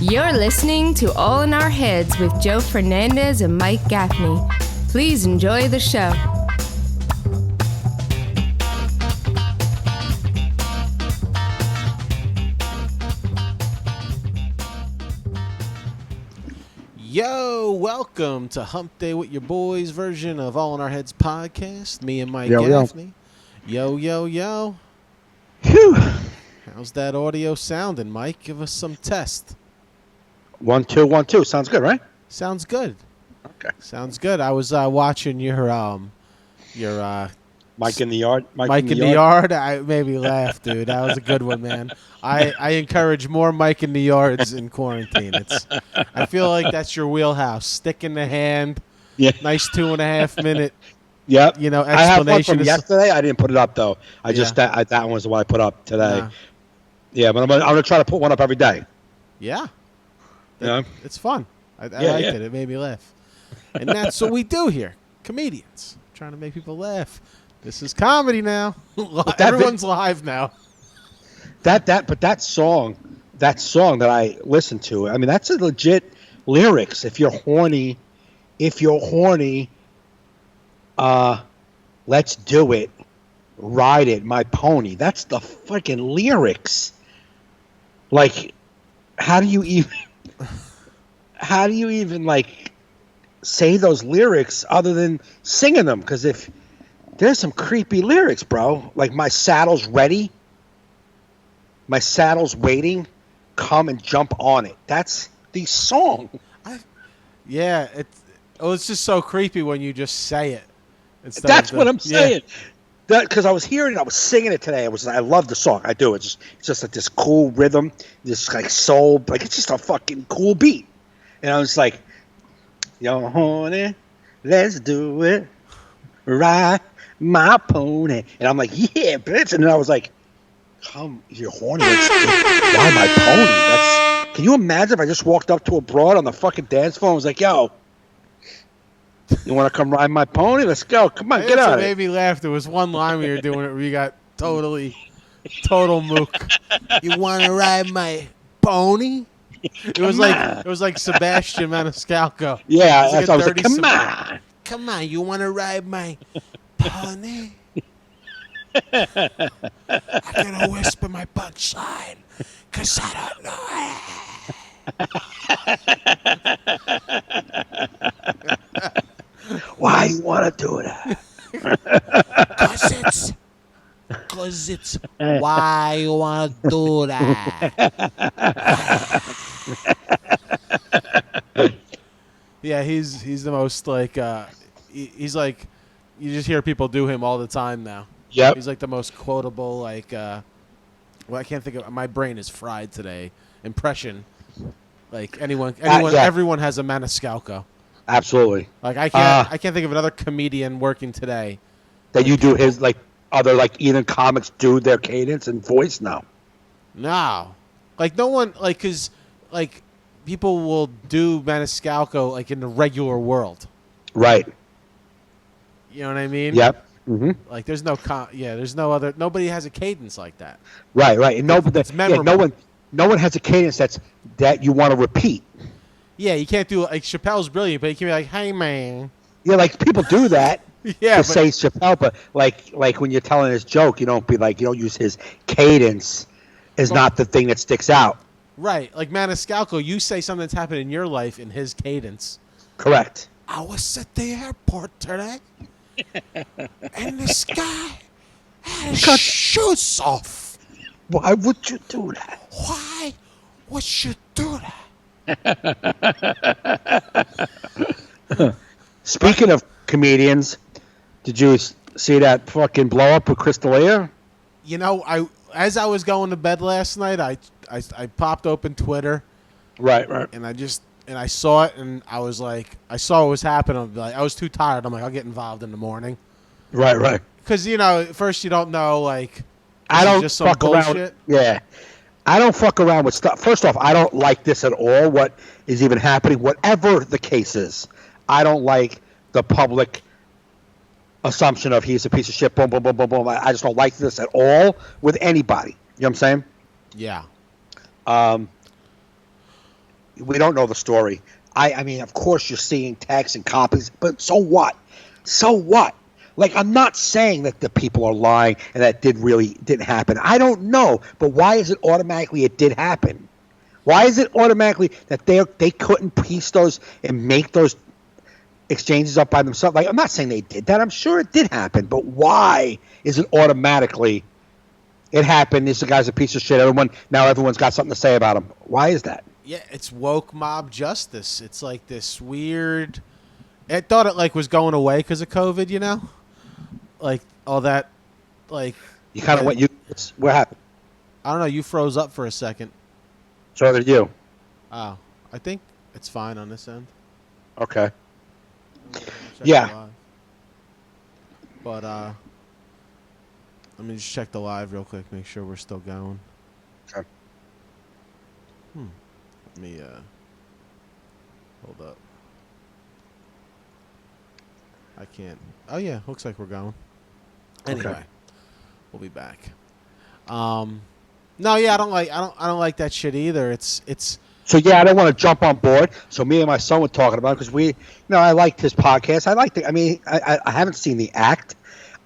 You're listening to All in Our Heads with Joe Fernandes and Mike Gaffney. Please enjoy the show. Yo, welcome to Hump Day with Your Boys version of All in Our Heads podcast. Me and Mike Gaffney. Yo. Phew. How's that audio sounding, Mike? Give us some test. 1 2 1 2. Sounds good, right? Sounds good. Okay. Sounds good. I was watching your Mike in the yard. Mike in the yard. I made me laugh, dude. That was a good one, man. I encourage more Mike in the yards in quarantine. I feel like that's your wheelhouse. Stick in the hand. Yeah. Nice 2.5 minute. Yep. Explanation. I have one from yesterday. I didn't put it up though. That one was the one I put up today. Nah. Yeah, but I'm gonna try to put one up every day. Yeah. Yeah. It's fun. I liked it. It made me laugh. And that's what we do here. Comedians. Trying to make people laugh. This is comedy now. Everyone's live now. But that song that I listened to, I mean, that's a legit lyrics. If you're horny, let's do it. Ride it, my pony. That's the freaking lyrics. Like, how do you even like say those lyrics other than singing them? Because if there's some creepy lyrics, bro. Like, my saddle's ready. My saddle's waiting. Come and jump on it. That's the song. It's just so creepy when you just say it. That's what I'm saying. Because I was hearing it, I was singing it today. I love the song. I do. It's just like this cool rhythm, this like soul, like it's just a fucking cool beat. And I was like, "Yo, honey, let's do it, ride my pony." And I'm like, "Yeah, bitch." And then I was like, "Come, you're horny. Ride my pony." Can you imagine if I just walked up to a broad on the fucking dance floor and was like, "Yo, you want to come ride my pony? Let's go. Come on, get out." It made me laugh. There was one line we were doing it where you got total mook. You want to ride my pony? It was like Sebastian Maniscalco. Yeah, I was like, come on, you want to ride my pony? I'm gonna whisper my punchline, 'cause I don't know. Why you want to do that? Cause it's why you want to do that. Yeah, he's the most like he's like, you just hear people do him all the time now. Yep. He's like the most quotable, like I can't think of, my brain is fried today. Impression. Like everyone has a Maniscalco. Absolutely. Like I can't think of another comedian working today that you do his, like other like even comics do their cadence and voice now. No. Like no one, like, 'cause like people will do Maniscalco like in the regular world. Right. You know what I mean? Yep. Mm-hmm. Like there's no other, nobody has a cadence like that. Right. And it's memorable. No one has a cadence that you want to repeat. Yeah, you can't do, like, Chappelle's brilliant, but you can be like, "Hey, man." Yeah, like people do that. Yeah, say Chappelle, but like when you're telling his joke, you don't use his cadence is not the thing that sticks out. Right, like Maniscalco, you say something that's happened in your life in his cadence. Correct. I was at the airport today, and this guy had his shoes off. Why would you do that? Why would you do that? Speaking of comedians, did you see that fucking blow up with Chris D'Elia? You know, as I was going to bed last night, I popped open Twitter. Right. And I saw it, and I was like, I saw what was happening. I was too tired. I'm like, I'll get involved in the morning. Right. Because, at first you don't know, like, I don't just some fuck bullshit. Around. Yeah. I don't fuck around with stuff. First off, I don't like this at all, what is even happening, whatever the case is. I don't like the public assumption of he's a piece of shit, boom, boom, boom, boom, boom. I just don't like this at all with anybody. You know what I'm saying? Yeah. We don't know the story. I mean, of course you're seeing texts and copies, but so what? So what? Like, I'm not saying that the people are lying and that didn't happen. I don't know, but why is it automatically it did happen? Why is it automatically that they couldn't piece those and make those exchanges up by themselves? Like, I'm not saying they did that. I'm sure it did happen, but why is it automatically it happened? This guy's a piece of shit. Everyone's got something to say about him. Why is that? Yeah, it's woke mob justice. It's like this weird. I thought it like was going away because of COVID, you know, like all that, like you kind of what happened? I don't know. You froze up for a second. So did you? Oh, I think it's fine on this end. Okay. Yeah. But let me just check the live real quick. Make sure we're still going. Okay. Let me hold up. I can't. Oh yeah, looks like we're going. Anyway, okay. We'll be back. No, yeah, I don't like that shit either. It's. So yeah, I don't want to jump on board. So me and my son were talking about it because I liked his podcast. I liked it. I mean, I haven't seen the act.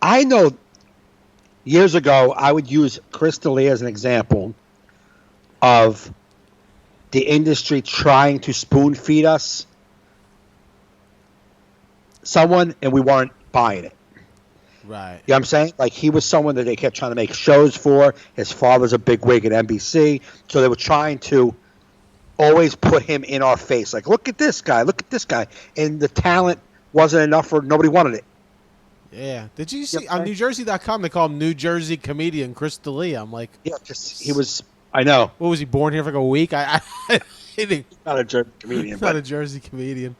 I know. Years ago, I would use Chris D'Elia as an example of the industry trying to spoon feed us someone, and we weren't buying it. Right. You know what I'm saying? Like, he was someone that they kept trying to make shows for. His father's a big wig at NBC. So they were trying to always put him in our face. Like, look at this guy. Look at this guy. And the talent wasn't enough for nobody wanted it. Yeah. Did you see on NewJersey.com, they call him New Jersey comedian Chris D'Elia. I'm like. Yeah, just, he was, I know. What was he, born here for like a week? I He's not a Jersey comedian. Not a Jersey comedian.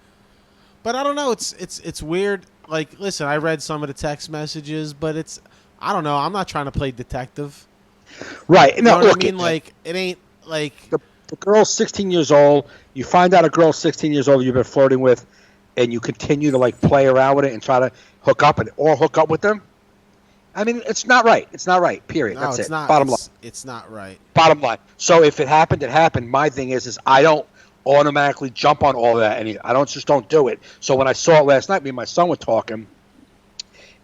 But I don't know. It's weird. Like, listen, I read some of the text messages, but I don't know. I'm not trying to play detective. Right. You know what I mean? Like, it ain't like the girl's 16 years old. You find out a girl's 16 years old you've been flirting with, and you continue to like play around with it and try to hook up with them. I mean, it's not right. It's not right. Period. No, That's it's it. not. Bottom line. It's not right. Bottom line. So if it happened, it happened. My thing is I don't automatically jump on all that, and I don't do it. So when I saw it last night, me and my son were talking,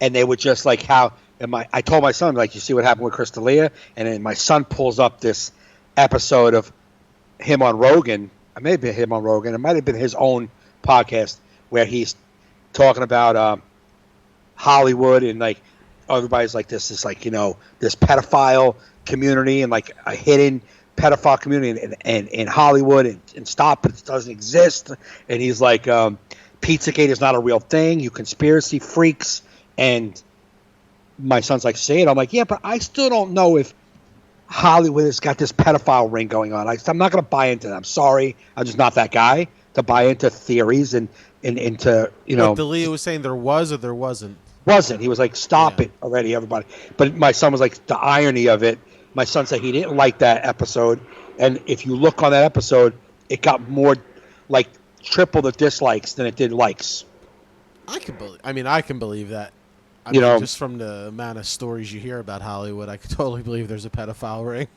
and they were just like, how am I told my son, like, you see what happened with Chris D'Elia? And then my son pulls up this episode of him on Rogan. It may have been him on Rogan. It might have been his own podcast where he's talking about Hollywood, and like everybody's like this like, you know, this pedophile community and like a hidden pedophile community in Hollywood, and stop it doesn't exist. And he's like, Pizzagate is not a real thing, you conspiracy freaks. And my son's like, say it. I'm like, yeah, but I still don't know if Hollywood has got this pedophile ring going on. I'm not going to buy into that. I'm sorry, I'm just not that guy to buy into theories and into, you know. But D'Elia was saying there was or there wasn't. He was like, stop it already, everybody. But my son was like, the irony of it. My son said he didn't like that episode, and if you look on that episode, it got more like triple the dislikes than it did likes. I can believe that. I mean, just from the amount of stories you hear about Hollywood, I could totally believe there's a pedophile ring.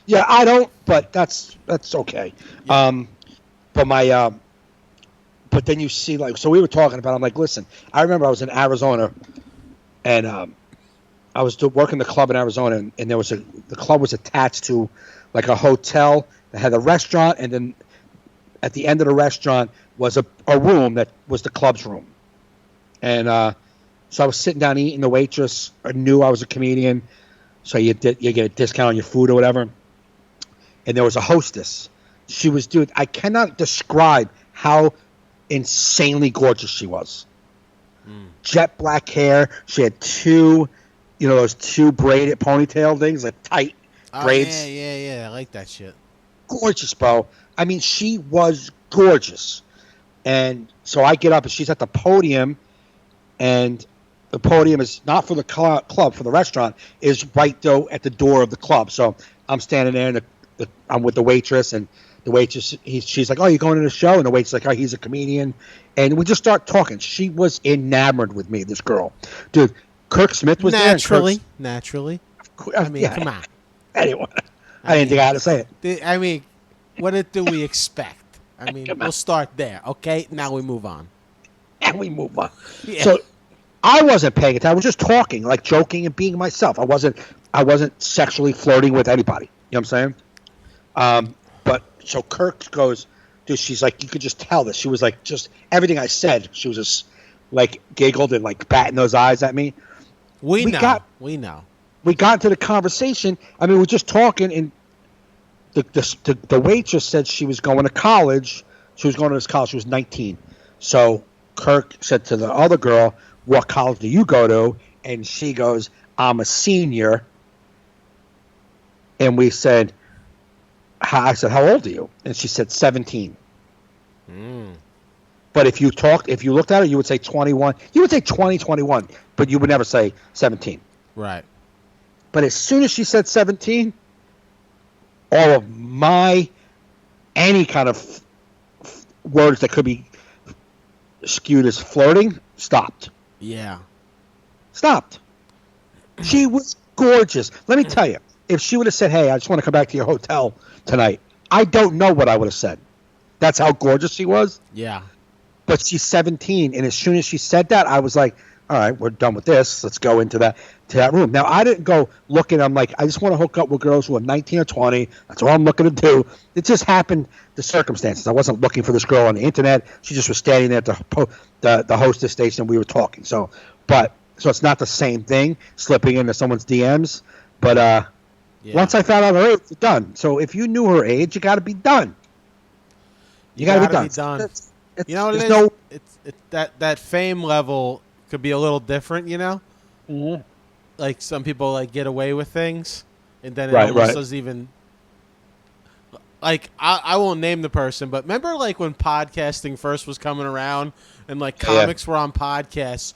Yeah, I don't, but that's okay. Yeah. But then you see, like, so we were talking about, I'm like, listen, I remember I was in Arizona, and I was working the club in Arizona, and there was the club was attached to like a hotel that had a restaurant, and then at the end of the restaurant was a room that was the club's room. And so I was sitting down eating. The waitress knew I was a comedian, so you get a discount on your food or whatever. And there was a hostess. She was, dude, I cannot describe how insanely gorgeous she was. Jet black hair. She had those two braided ponytail things, like tight braids. Yeah. I like that shit. Gorgeous, bro. I mean, she was gorgeous. And so I get up, and she's at the podium, and the podium is not for the club, for the restaurant, is right though at the door of the club. So I'm standing there, and I'm with the waitress, and the waitress, she's like, oh, you going to the show? And the waitress is like, oh, he's a comedian. And we just start talking. She was enamored with me, this girl. Dude, Kirk Smith was Naturally. I mean, come on. Anyway, I didn't think I had to say it. I mean, what do we expect? I mean, we'll start there, okay? Now we move on. Yeah. So I wasn't paying attention. I was just talking, like joking and being myself. I wasn't sexually flirting with anybody. You know what I'm saying? But so Kirk goes, dude, she's like, you could just tell that she was like, just everything I said, she was just like giggled and like batting those eyes at me. We know. We got into the conversation. I mean, we're just talking, and the waitress said she was going to college. She was going to this college. She was 19. So Kirk said to the other girl, what college do you go to? And she goes, I'm a senior. And we said, I said, how old are you? And she said 17. But if you looked at her, you would say 21. You would say 20, 21, but you would never say 17. Right. But as soon as she said 17, all of any kind of words that could be skewed as flirting stopped. Yeah. Stopped. She was gorgeous. Let me tell you, if she would have said, hey, I just want to come back to your hotel tonight, I don't know what I would have said. That's how gorgeous she was. Yeah. But she's 17, and as soon as she said that, I was like, all right, we're done with this. Let's go into that room. Now, I didn't go looking. I'm like, I just want to hook up with girls who are 19 or 20. That's all I'm looking to do. It just happened, the circumstances. I wasn't looking for this girl on the internet. She just was standing there at the hostess station, and we were talking. So it's not the same thing, slipping into someone's DMs. But once I found out her age, it's done. So if you knew her age, you got to be done. You got to be done. You know what it is? It's that fame level could be a little different, you know? Mm-hmm. Like some people like get away with things, and then it almost doesn't even. Like I won't name the person, but remember like when podcasting first was coming around, and like comics were on podcasts,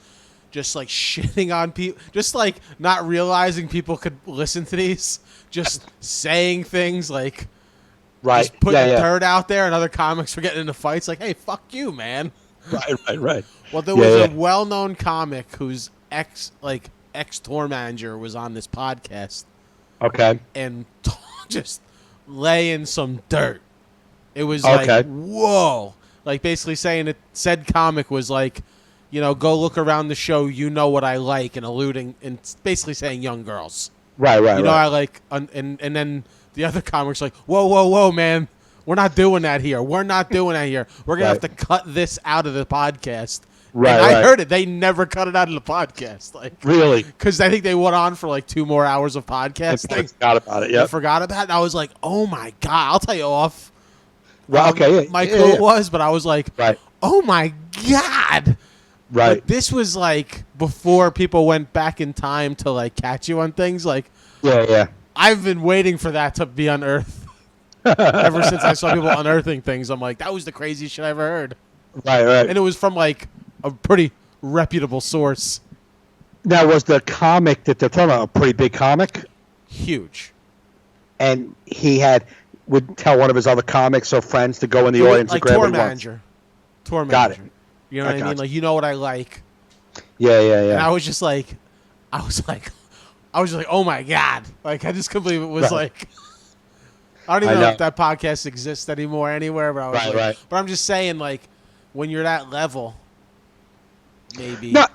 just like shitting on people, just like not realizing people could listen to these, just saying things like. Right. Just putting dirt out there, and other comics were getting into fights. Like, hey, fuck you, man. Right. Well, there was a well-known comic whose ex-tour manager was on this podcast. Okay. And just laying some dirt. It was like, whoa. Like, basically saying that said comic was like, you know, go look around the show, you know what I like, and alluding, and basically saying young girls. Right. You know, I like, and then... The other comics like, whoa, man. We're not doing that here. We're going to have to cut this out of the podcast. Right. And I heard it. They never cut it out of the podcast. Like, really? Because I think they went on for like 2 more hours of podcasting. I forgot about it, yeah. I forgot about it. And I was like, oh, my God. I'll tell you off. It was, but I was like, oh, my God. Right. But this was like before people went back in time to like catch you on things. Like, yeah. I've been waiting for that to be unearthed ever since I saw people unearthing things. I'm like, that was the craziest shit I ever heard. Right. And it was from like a pretty reputable source. Now, was the comic that they're talking about a pretty big comic? Huge. And he would tell one of his other comics or friends to go in the audience and grab tour what he manager. wants. Tour Got manager. it. You know what I mean? Like, you know what I like. Yeah. And I was just like, oh my God. Like, I just couldn't believe it was like, I don't even know if that podcast exists anymore anywhere, but I was but I'm just saying, like, when you're that level, maybe. No,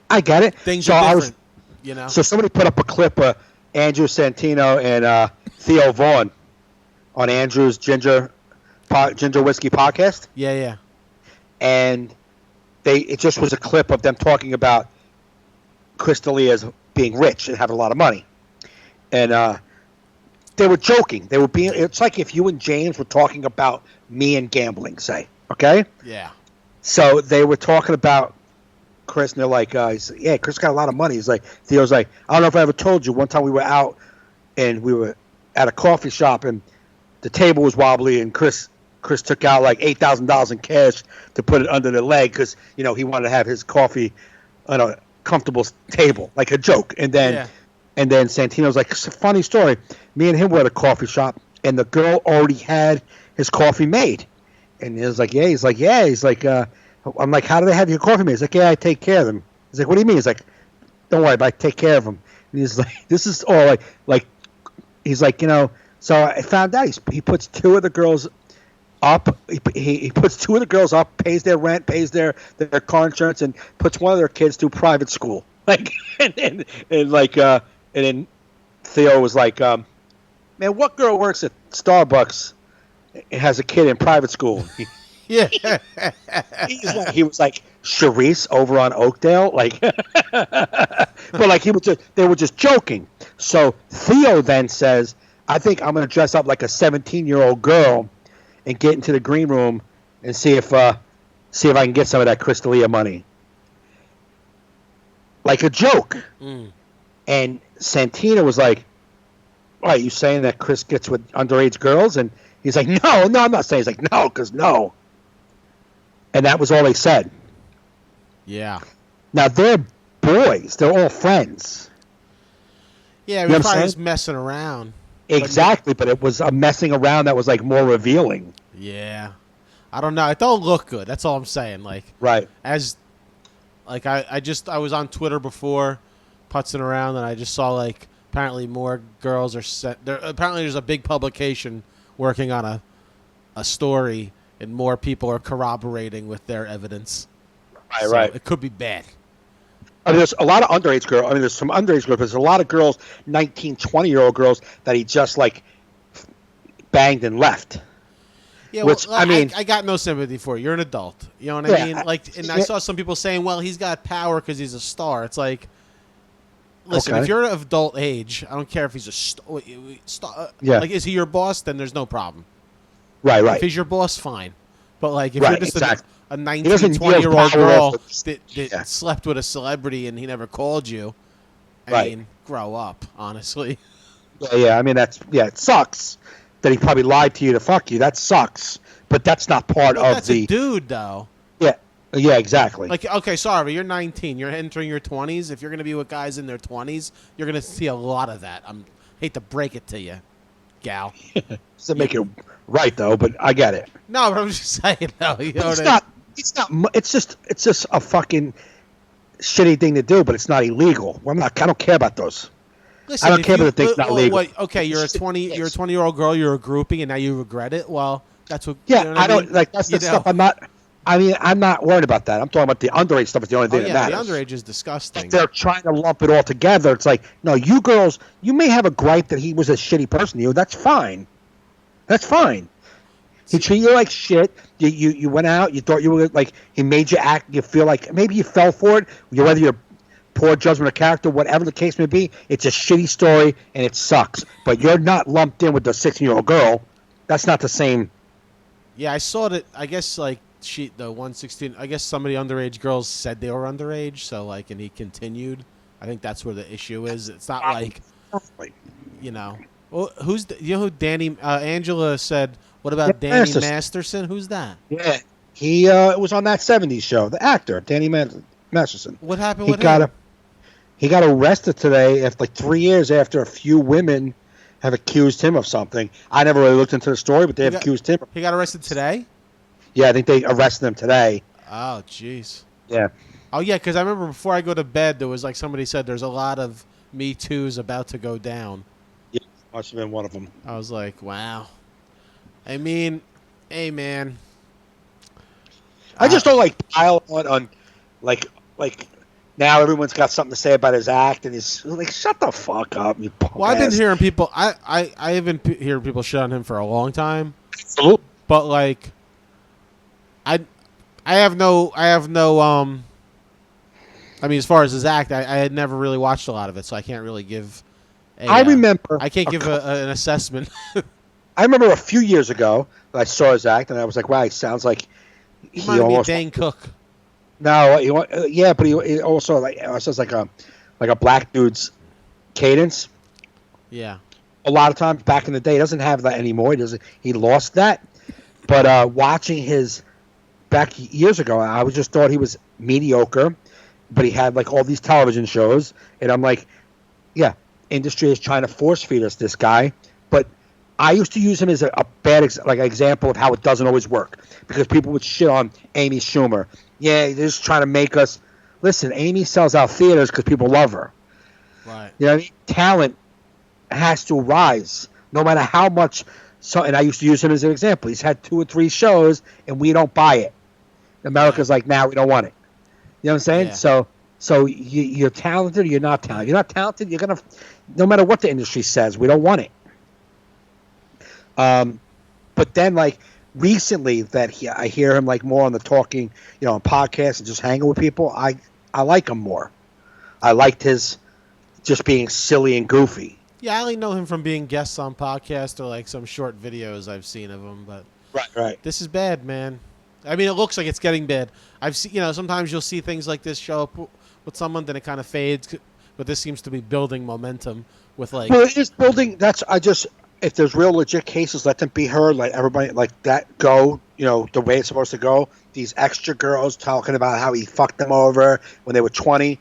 I get it. Things are different, you know? So somebody put up a clip of Andrew Santino and Theo Vaughn on Andrew's Ginger Whiskey podcast. Yeah. And it just was a clip of them talking about Chris D'Elia's being rich and having a lot of money. And they were joking. It's like if you and James were talking about me and gambling, say. Okay? Yeah. So they were talking about Chris, and they're like, Chris got a lot of money. He's like, Theo's like, I don't know if I ever told you, one time we were out and we were at a coffee shop and the table was wobbly and Chris took out like $8,000 in cash to put it under the leg because, you know, he wanted to have his coffee on a comfortable table, like a joke. And then Santino's like, it's a funny story. Me and him were at a coffee shop, and the girl already had his coffee made. And he was like, yeah. He's like, I'm like, how do they have your coffee made? He's like, yeah, I take care of them. He's like, what do you mean? He's like, don't worry, but I take care of them. And he's like, this is all like, he's like, you know, so I found out he puts 2 of the girls up. He puts two of the girls up, pays their rent, pays their car insurance, and puts one of their kids through private school. Like, and then Theo was like, man, what girl works at Starbucks and has a kid in private school? Yeah. He was like Charisse over on Oakdale, like, but like they were just joking. So Theo then says, I think I'm going to dress up like a 17-year-old girl and get into the green room and see if I can get some of that Chris D'Elia money. Like a joke. Mm. And Santina was like, "Are you saying that Chris gets with underage girls?" And he's like, No, I'm not saying. He's like, no, because no. And that was all they said. Yeah. Now, they're boys. They're all friends. Yeah, we're probably just messing around. Exactly, but it was a messing around that was, like, more revealing. Yeah. I don't know. It don't look good. That's all I'm saying. Like, right. As, like, I was on Twitter before, putzing around, and I just saw, like, apparently more girls are sent. Apparently there's a big publication working on a story, and more people are corroborating with their evidence. Right, right. It could be bad. I mean, there's a lot of underage girls. I mean, there's some underage girls, but there's a lot of girls, 19, 20-year-old girls, that he just, like, banged and left. Yeah, well, I mean, I got no sympathy for you. You're an adult. You know what I mean? Like, and I saw some people saying, well, he's got power because he's a star. It's like, listen, if you're of adult age, I don't care if he's a star. Like, is he your boss? Then there's no problem. Right. If he's your boss, fine. But, like, if you're just a 19, 20-year-old girl that slept with a celebrity and he never called you, I mean, grow up, honestly. Yeah, I mean, it sucks that he probably lied to you to fuck you. That sucks. But that's not part of that's a dude, though. Yeah, exactly. Like, okay, sorry, but you're 19. You're entering your 20s. If you're going to be with guys in their 20s, you're going to see a lot of that. I hate to break it to you, gal. Doesn't make it right, though, but I get it. No, but I'm just saying, though. You know it's just a fucking shitty thing to do, but it's not illegal. I don't care about those. Listen, I don't care about the thing's not legal. Okay, you're a 20-year-old girl, you're a groupie, and now you regret it. Well, that's what. Yeah, you know what I don't like that's the stuff. I'm not worried about that. I'm talking about the underage stuff. Is the only thing that matters. The underage is disgusting. If they're trying to lump it all together, it's like, no, you girls, you may have a gripe that he was a shitty person to you. That's fine. That's fine. He treated you like shit. You went out. You thought you were like, he made you act. You feel like maybe you fell for it. Whether you're poor judgment of character, whatever the case may be, it's a shitty story and it sucks. But you're not lumped in with the 16-year-old girl. That's not the same. Yeah, I saw that. I guess like the 116. I guess some of the underage girls said they were underage. So like, and he continued. I think that's where the issue is. It's not like, you know. Well, you know who Danny Angela said? What about Danny Masterson? Who's that? Yeah, he was on that '70s show. The actor Danny Masterson. What happened with him? He got arrested today after like 3 years after a few women have accused him of something. I never really looked into the story, but they have accused him. He got arrested today? Yeah, I think they arrested him today. Oh, jeez. Yeah. Oh, yeah, because I remember before I go to bed, there was like somebody said there's a lot of Me Too's about to go down. Yeah, must have been one of them. I was like, wow. I mean, hey, man. I just don't like pile on like now everyone's got something to say about his act, and he's like, shut the fuck up, you punk Well, I've been ass. hearing people. I have been hearing people shit on him for a long time. Absolutely. But like, I have no. I mean, as far as his act, I had never really watched a lot of it, so I can't really give. I can't give an assessment. I remember a few years ago that I saw his act, and I was like, wow, he sounds like he almost Dane Cook. No, yeah, but he also sounds like a black dude's cadence. Yeah. A lot of times back in the day, he doesn't have that anymore. He lost that. But watching his back years ago, I just thought he was mediocre. But he had like all these television shows, and I'm like, yeah, industry is trying to force feed us this guy. But I used to use him as a bad example of how it doesn't always work, because people would shit on Amy Schumer. Yeah, they're just trying to make us listen. Amy sells out theaters because people love her. Right. You know what I mean? Talent has to rise, no matter how much So, and I used to use him as an example. He's had 2 or 3 shows, and we don't buy it. America's like, nah, we don't want it. You know what I'm saying? Yeah. So you're talented or you're not talented. You're not talented, you're going to, no matter what the industry says, we don't want it. But then, like, recently I hear him, like, more on the talking, on podcasts and just hanging with people, I like him more. I liked his just being silly and goofy. Yeah, I only know him from being guests on podcasts or, like, some short videos I've seen of him. But right. This is bad, man. I mean, it looks like it's getting bad. I've seen, sometimes you'll see things like this show up with someone, then it kind of fades. But this seems to be building momentum with, like. Well, it is building. If there's real legit cases, let them be heard. Let everybody like that go, the way it's supposed to go. These extra girls talking about how he fucked them over when they were 20.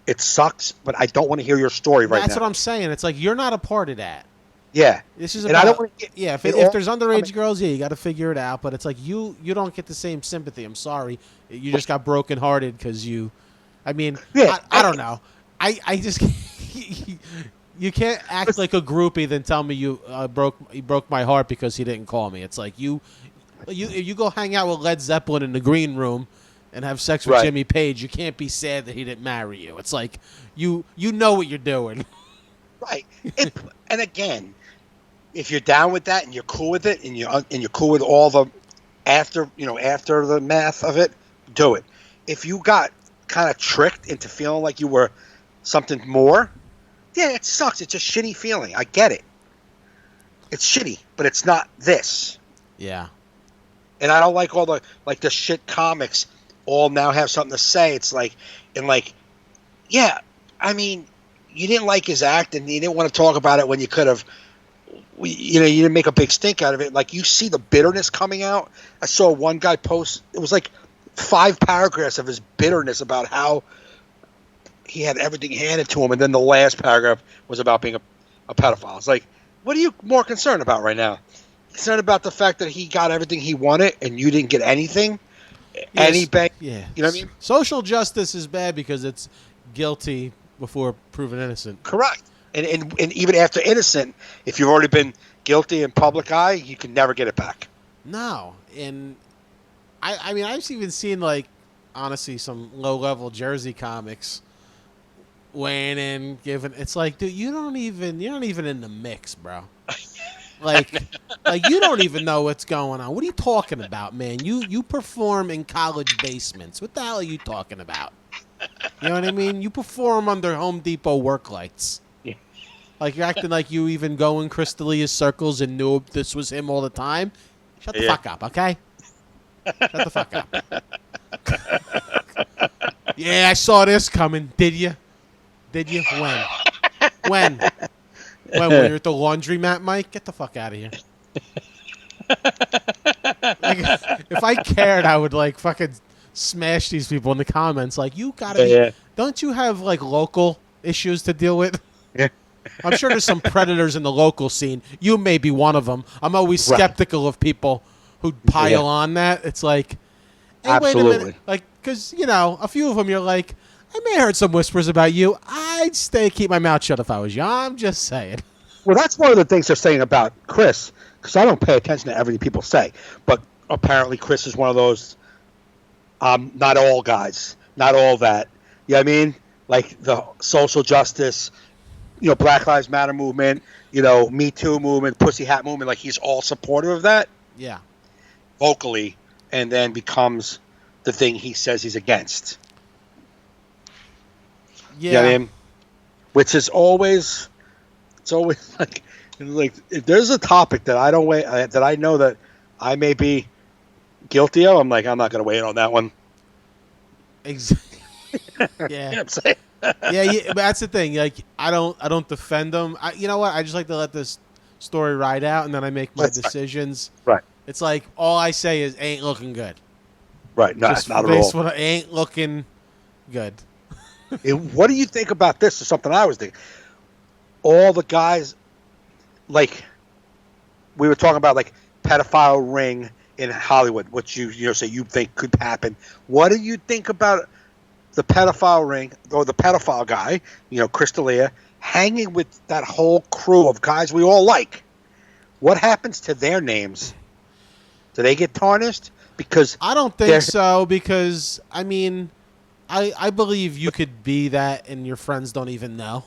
It sucks, but I don't want to hear your story right now. That's what I'm saying. It's like, you're not a part of that. Yeah. This is about, and I don't want to if there's underage girls, you got to figure it out. But it's like, you don't get the same sympathy. I'm sorry. You just got brokenhearted because I don't know. I just, you can't act like a groupie then tell me you broke my heart because he didn't call me. It's like, you go hang out with Led Zeppelin in the green room and have sex with Jimmy Page. You can't be sad that he didn't marry you. It's like, you know what you're doing. Right. And again, if you're down with that and you're cool with it and you're cool with all the after the math of it, do it. If you got kind of tricked into feeling like you were something more, yeah, it sucks. It's a shitty feeling. I get it. It's shitty, but it's not this. Yeah. And I don't like all the shit comics all now have something to say. It's like, yeah, I mean, you didn't like his act and you didn't want to talk about it when you could have, you didn't make a big stink out of it. Like, you see the bitterness coming out. I saw one guy post, it was like 5 paragraphs of his bitterness about how he had everything handed to him, and then the last paragraph was about being a pedophile. It's like, what are you more concerned about right now? Concerned about the fact that he got everything he wanted and you didn't get anything? Yes. Yeah. You know what I mean? Social justice is bad because it's guilty before proven innocent. Correct. And even after innocent, if you've already been guilty in public eye, you can never get it back. No. And I mean, I've even seen, like, honestly, some low-level Jersey comics weighing in, giving. It's like, dude, you're not even in the mix, bro. Like you don't even know what's going on. What are you talking about, man? You perform in college basements. What the hell are you talking about? You know what I mean? You perform under Home Depot work lights. Yeah. Like, you're acting like you even go in Chris D'Elia's circles and knew this was him all the time. Shut the fuck up, okay? Shut the fuck up. Yeah, I saw this coming. Did you? When? When you're at the laundromat, Mike? Get the fuck out of here. Like, if I cared, I would, like, fucking smash these people in the comments. Like, you gotta be... Yeah. Don't you have, like, local issues to deal with? Yeah. I'm sure there's some predators in the local scene. You may be one of them. I'm always skeptical of people who pile on that. It's like, hey, absolutely. Wait a minute. Like, because, a few of them, you're like, I may have heard some whispers about you. I'd keep my mouth shut if I was you. I'm just saying. Well, that's one of the things they're saying about Chris, because I don't pay attention to everything people say. But apparently Chris is one of those, not all guys, not all that. You know what I mean? Like the social justice, Black Lives Matter movement, Me Too movement, Pussy Hat movement. Like, he's all supportive of that. Yeah. Vocally, and then becomes the thing he says he's against. Yeah. You know what I mean? Which is always, it's always like if there's a topic that I don't that I know that I may be guilty of, I'm like, I'm not going to weigh in on that one. Exactly. Yeah. You know what I'm saying? yeah, but that's the thing. Like, I don't defend them. You know what? I just like to let this story ride out, and then I make my decisions. Right. It's like, all I say is, ain't looking good. Right. No, just not at all. Ain't looking good. What do you think about this? Is something I was thinking. All the guys, like, we were talking about, like, pedophile ring in Hollywood, which you say you think could happen. What do you think about the pedophile ring or the pedophile guy, Chris D'Elia, hanging with that whole crew of guys we all like? what happens to their names? Do they get tarnished? Because I don't think so. Because I mean, I believe you could be that, and your friends don't even know.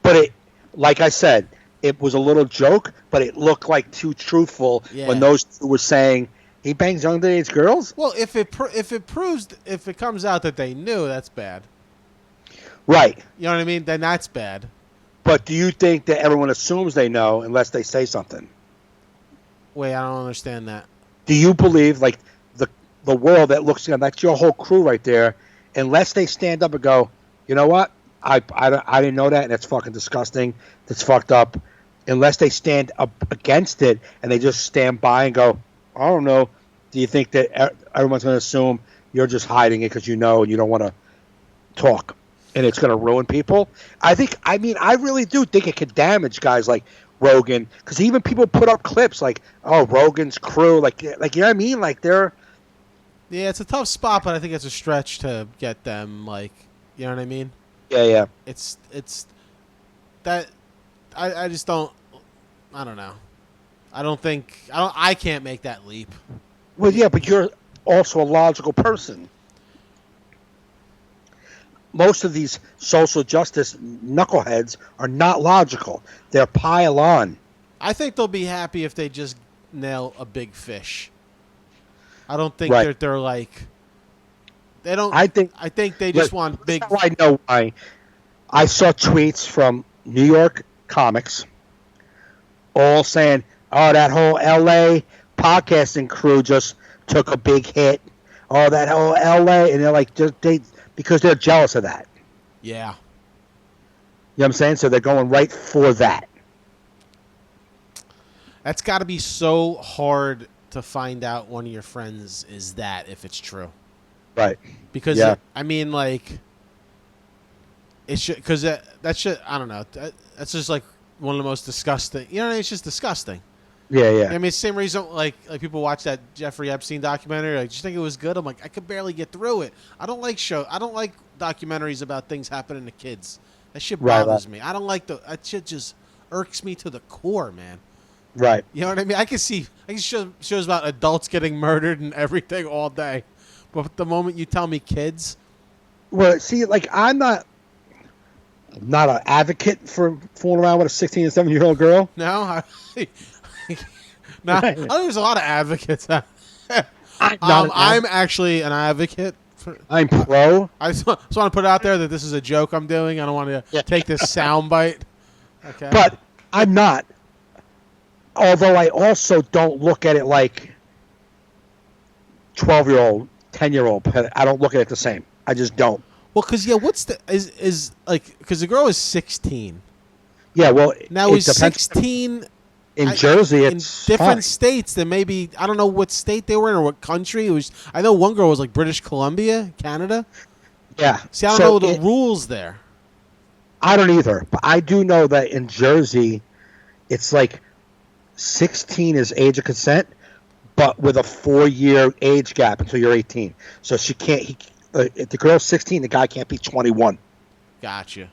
But like I said, it was a little joke, but it looked like too truthful when those two were saying he bangs underage girls. Well, if it comes out that they knew, that's bad. Right. You know what I mean? Then that's bad. But do you think that everyone assumes they know unless they say something? Wait, I don't understand that. Do you believe, like, the world that looks, that's your whole crew right there, unless they stand up and go, you know what? I didn't know that, and it's fucking disgusting. That's fucked up. Unless they stand up against it and they just stand by and go, I don't know. Do you think that everyone's going to assume you're just hiding it because you know and you don't want to talk, and it's going to ruin people? I really do think it could damage guys like Rogan, because even people put up clips like, oh, Rogan's crew, like you know what I mean? Like they're... Yeah, it's a tough spot, but I think it's a stretch to get them, like, you know what I mean? Yeah. It's that I just don't, I don't know. I can't make that leap. Well, yeah, but you're also a logical person. Most of these social justice knuckleheads are not logical. They're pile on. I think they'll be happy if they just nail a big fish. I don't think they're like, they don't. I think they just want big. That's how I know why. I saw tweets from New York comics all saying, oh, that whole L.A. podcasting crew just took a big hit. Oh, that whole L.A. And they're like, because they're jealous of that. Yeah. You know what I'm saying? So they're going right for that. That's got to be so hard to find out one of your friends is that, if it's true. Right. Because, I mean, like, it should, because that should, I don't know. That's just like one of the most disgusting, you know, it's just disgusting. Yeah. I mean, it's the same reason, like people watch that Jeffrey Epstein documentary. Like, just think it was good. I'm like, I could barely get through it. I don't like documentaries about things happening to kids. That shit bothers me. I don't like that shit. Just irks me to the core, man. Right. You know what I mean? I can shows about adults getting murdered and everything all day, but the moment you tell me kids, well, see, like I'm not an advocate for fooling around with a 16 and 17-year-old girl. No. I think there's a lot of advocates. I'm actually an advocate. I'm pro. I just want to put it out there that this is a joke I'm doing. I don't want to take this soundbite. Okay. But I'm not. Although I also don't look at it like 12-year-old, 10-year-old. I don't look at it the same. I just don't. Well, because because the girl is 16. Yeah, well, now is 16 in Jersey. It's in different states. Then maybe I don't know what state they were in or what country it was. I know one girl was like British Columbia, Canada. Yeah. See, I don't know the rules there. I don't either, but I do know that in Jersey, it's like 16 is age of consent, but with a 4-year age gap until you're 18. So she can't. If the girl's 16, the guy can't be 21. Gotcha. You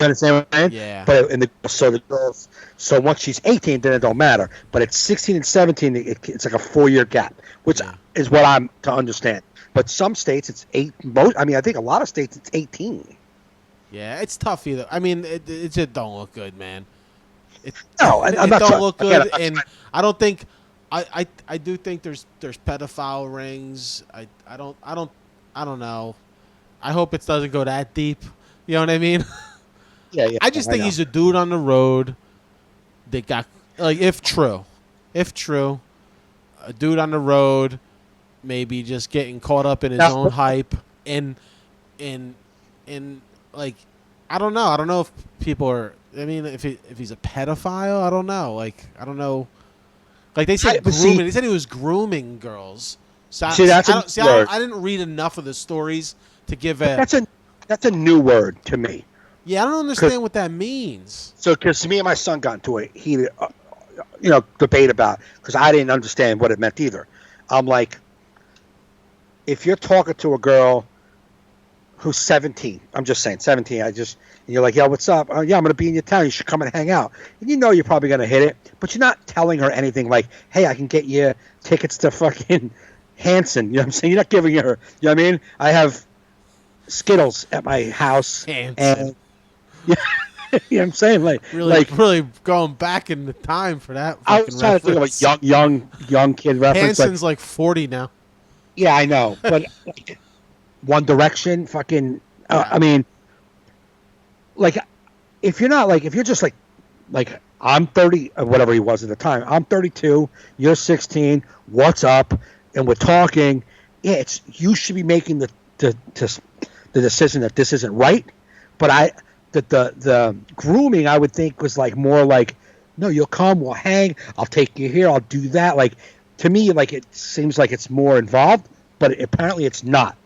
understand what I'm saying? Yeah. But so once she's 18, then it don't matter. But at 16 and 17, it's like a 4-year gap, which is what I'm to understand. But some states it's 8. I think a lot of states it's 18. Yeah, it's tough either. I mean, it just don't look good, man. I'm not don't look good, and I don't think. I do think there's pedophile rings. I don't know. I hope it doesn't go that deep. You know what I mean? Yeah. I just think he's a dude on the road that got, like, if true, a dude on the road, maybe just getting caught up in his own hype and like, I don't know. I don't know if people are. I mean, if he's a pedophile, I don't know. Like, I don't know. Like they said, grooming. They said he was grooming girls. So I didn't read enough of the stories to give a. That's a new word to me. Yeah, I don't understand what that means. So, because me and my son got into a heated, debate about, because I didn't understand what it meant either. I'm like, if you're talking to a girl who's 17. I'm just saying, 17. And you're like, yo, what's up? Yeah, I'm going to be in your town. You should come and hang out. And you know you're probably going to hit it, but you're not telling her anything like, hey, I can get you tickets to fucking Hanson. You know what I'm saying? You're not giving her, you know what I mean? I have Skittles at my house. Hanson. And, yeah, you know what I'm saying? Really going back in the time for that. I was trying to think of a young kid reference. Hanson's like 40 now. Yeah, I know. But like, One Direction, fucking, I mean, like, if you're just like I'm 30, or whatever he was at the time. I'm 32. You're 16. What's up? And we're talking. Yeah, you should be making the decision that this isn't right. But the grooming, I would think, was like more like, no, you'll come, we'll hang, I'll take you here, I'll do that. Like, to me, like, it seems like it's more involved, but apparently it's not.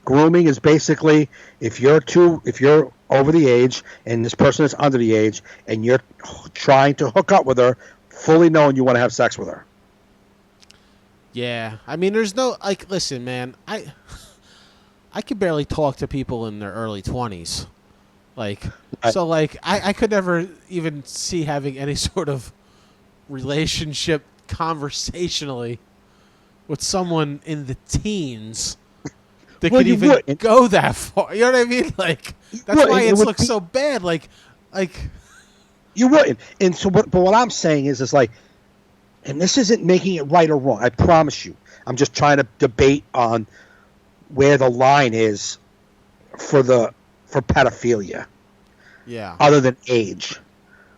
Grooming is basically if you're over the age and this person is under the age and you're trying to hook up with her, fully knowing you want to have sex with her. Yeah, I mean, there's no like. Listen, man, I could barely talk to people in their early 20s, like so. Like, I could never even see having any sort of relationship conversationally with someone in the teens. They could even go that far. You know what I mean? Like, that's why it looks so bad. Like you wouldn't. And so, but what I'm saying is like, and this isn't making it right or wrong. I promise you. I'm just trying to debate on where the line is for pedophilia. Yeah. Other than age,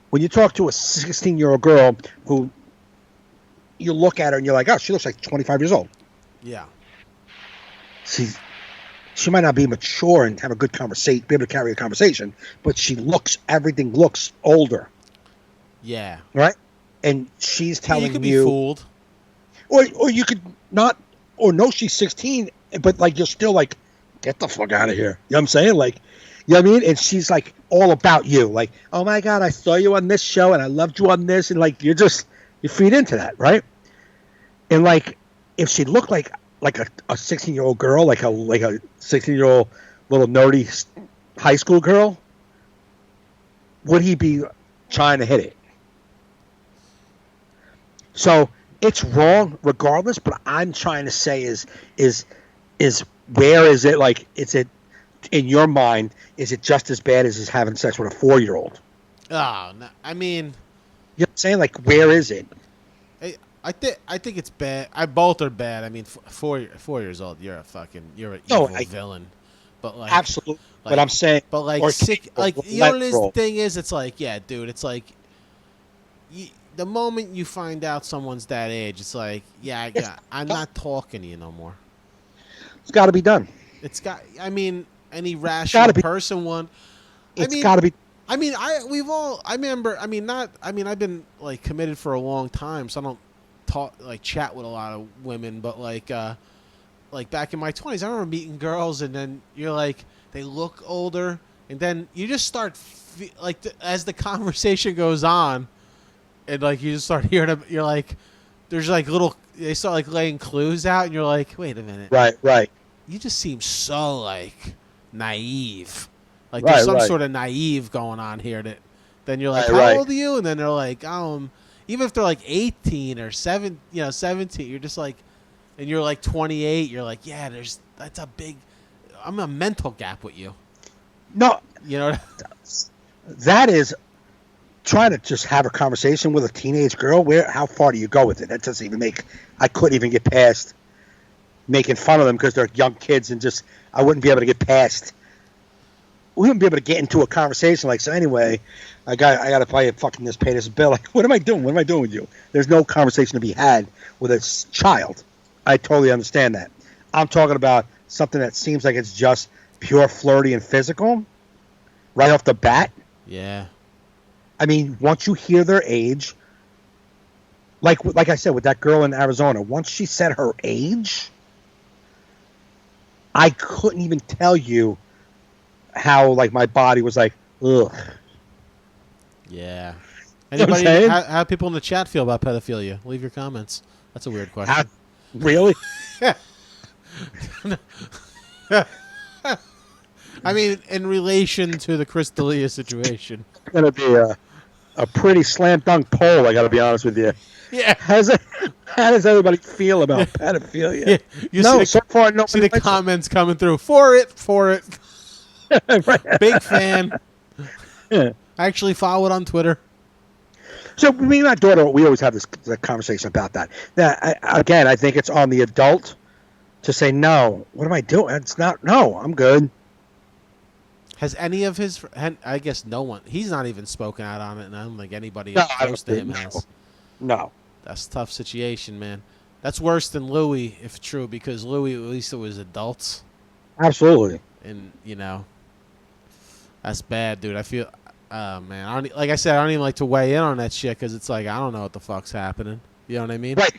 when you talk to a 16-year-old girl who you look at her and you're like, oh, she looks like 25 years old. Yeah. She might not be mature and have a good conversation, be able to carry a conversation, but everything looks older. Yeah. Right? And she's telling you could be fooled. Or you could not, or no, she's 16, but like you're still like, get the fuck out of here. You know what I'm saying? Like, you know what I mean? And she's like all about you. Like, oh my God, I saw you on this show and I loved you on this. And like, you feed into that, right? And like, if she looked like a 16-year-old girl, like a 16-year-old little nerdy high school girl, would he be trying to hit it? So it's wrong regardless, but I'm trying to say is where is it, like, is it in your mind, is it just as bad as having sex with a 4-year-old? Oh, no, I mean, you know what I'm saying? Like, where is it? I think it's bad. Both are bad. I mean, 4 years old, you're an evil villain. But like, absolutely. But I'm saying, but like, you know what this thing is? It's like, yeah, dude. It's like, the moment you find out someone's that age, it's like, I'm not talking to you no more. It's got to be done. I mean, any rational person one. It's got to be. I mean, I've been like committed for a long time, so I don't chat with a lot of women, but like back in my 20s, I remember meeting girls, and then you're like, they look older, and then you just start as the conversation goes on, and like you just start hearing them, you're like, there's like they start like laying clues out, and you're like, wait a minute, right, you just seem so like naive, like there's some sort of naive going on here. That then you're like, how old are you? And then they're like, even if they're like 18 or 17, you're just like, and you're like 28, you're like, yeah, I'm a mental gap with you. No, that is trying to just have a conversation with a teenage girl. How far do you go with it? That doesn't even I couldn't even get past making fun of them because they're young kids, and I wouldn't be able to get past. We wouldn't be able to get into a conversation like, so anyway, I got to pay this bill. Like, what am I doing? What am I doing with you? There's no conversation to be had with a child. I totally understand that. I'm talking about something that seems like it's just pure flirty and physical right off the bat. Yeah. I mean, once you hear their age, like I said, with that girl in Arizona, once she said her age, I couldn't even tell you how like my body was like, ugh. Yeah. Anybody? How people in the chat feel about pedophilia? Leave your comments. That's a weird question. Really? I mean, in relation to the Chris D'Elia situation. It's going to be a pretty slam dunk poll, I got to be honest with you. Yeah. How does everybody feel about pedophilia? Yeah. So far, no. See the comments coming through. For it. Right. Big fan. Yeah. I actually follow it on Twitter. So me and my daughter, we always have this conversation about that. Again, I think it's on the adult to say, no, what am I doing? It's not, no, I'm good. Has any of his, I guess no one, he's not even spoken out on it, and I don't think anybody else close to him has. No. That's a tough situation, man. That's worse than Louis, if true, because Louis, at least it was adults. Absolutely. And, that's bad, dude. I feel, man, like I said, I don't even like to weigh in on that shit because it's like, I don't know what the fuck's happening. You know what I mean? Right.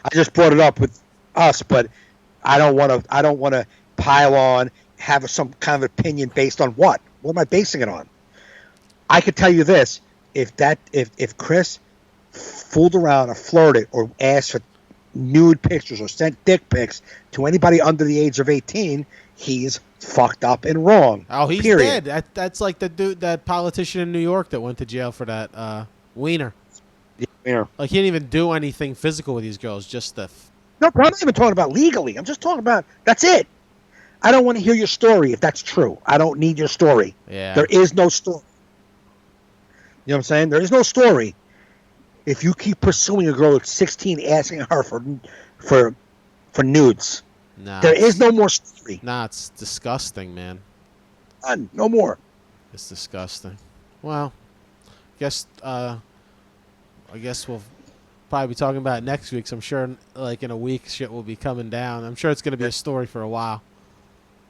I just brought it up with us, but I don't want to pile on, have some kind of opinion based on what? What am I basing it on? I could tell you this: if Chris fooled around or flirted or asked for nude pictures or sent dick pics to anybody under the age of 18, he's fucked up and wrong. Oh, he's dead. That's like the dude, that politician in New York that went to jail for that wiener. Yeah. Like he didn't even do anything physical with these girls, just the. No, I'm not even talking about legally. I'm just talking about that's it. I don't want to hear your story if that's true. I don't need your story. Yeah. There is no story. You know what I'm saying? There is no story. If you keep pursuing a girl at 16, asking her for nudes, there is no more story. Nah, it's disgusting, man. None. No more. It's disgusting. Well, I guess we'll probably be talking about it next week. So I'm sure, like in a week, shit will be coming down. I'm sure it's going to be a story for a while.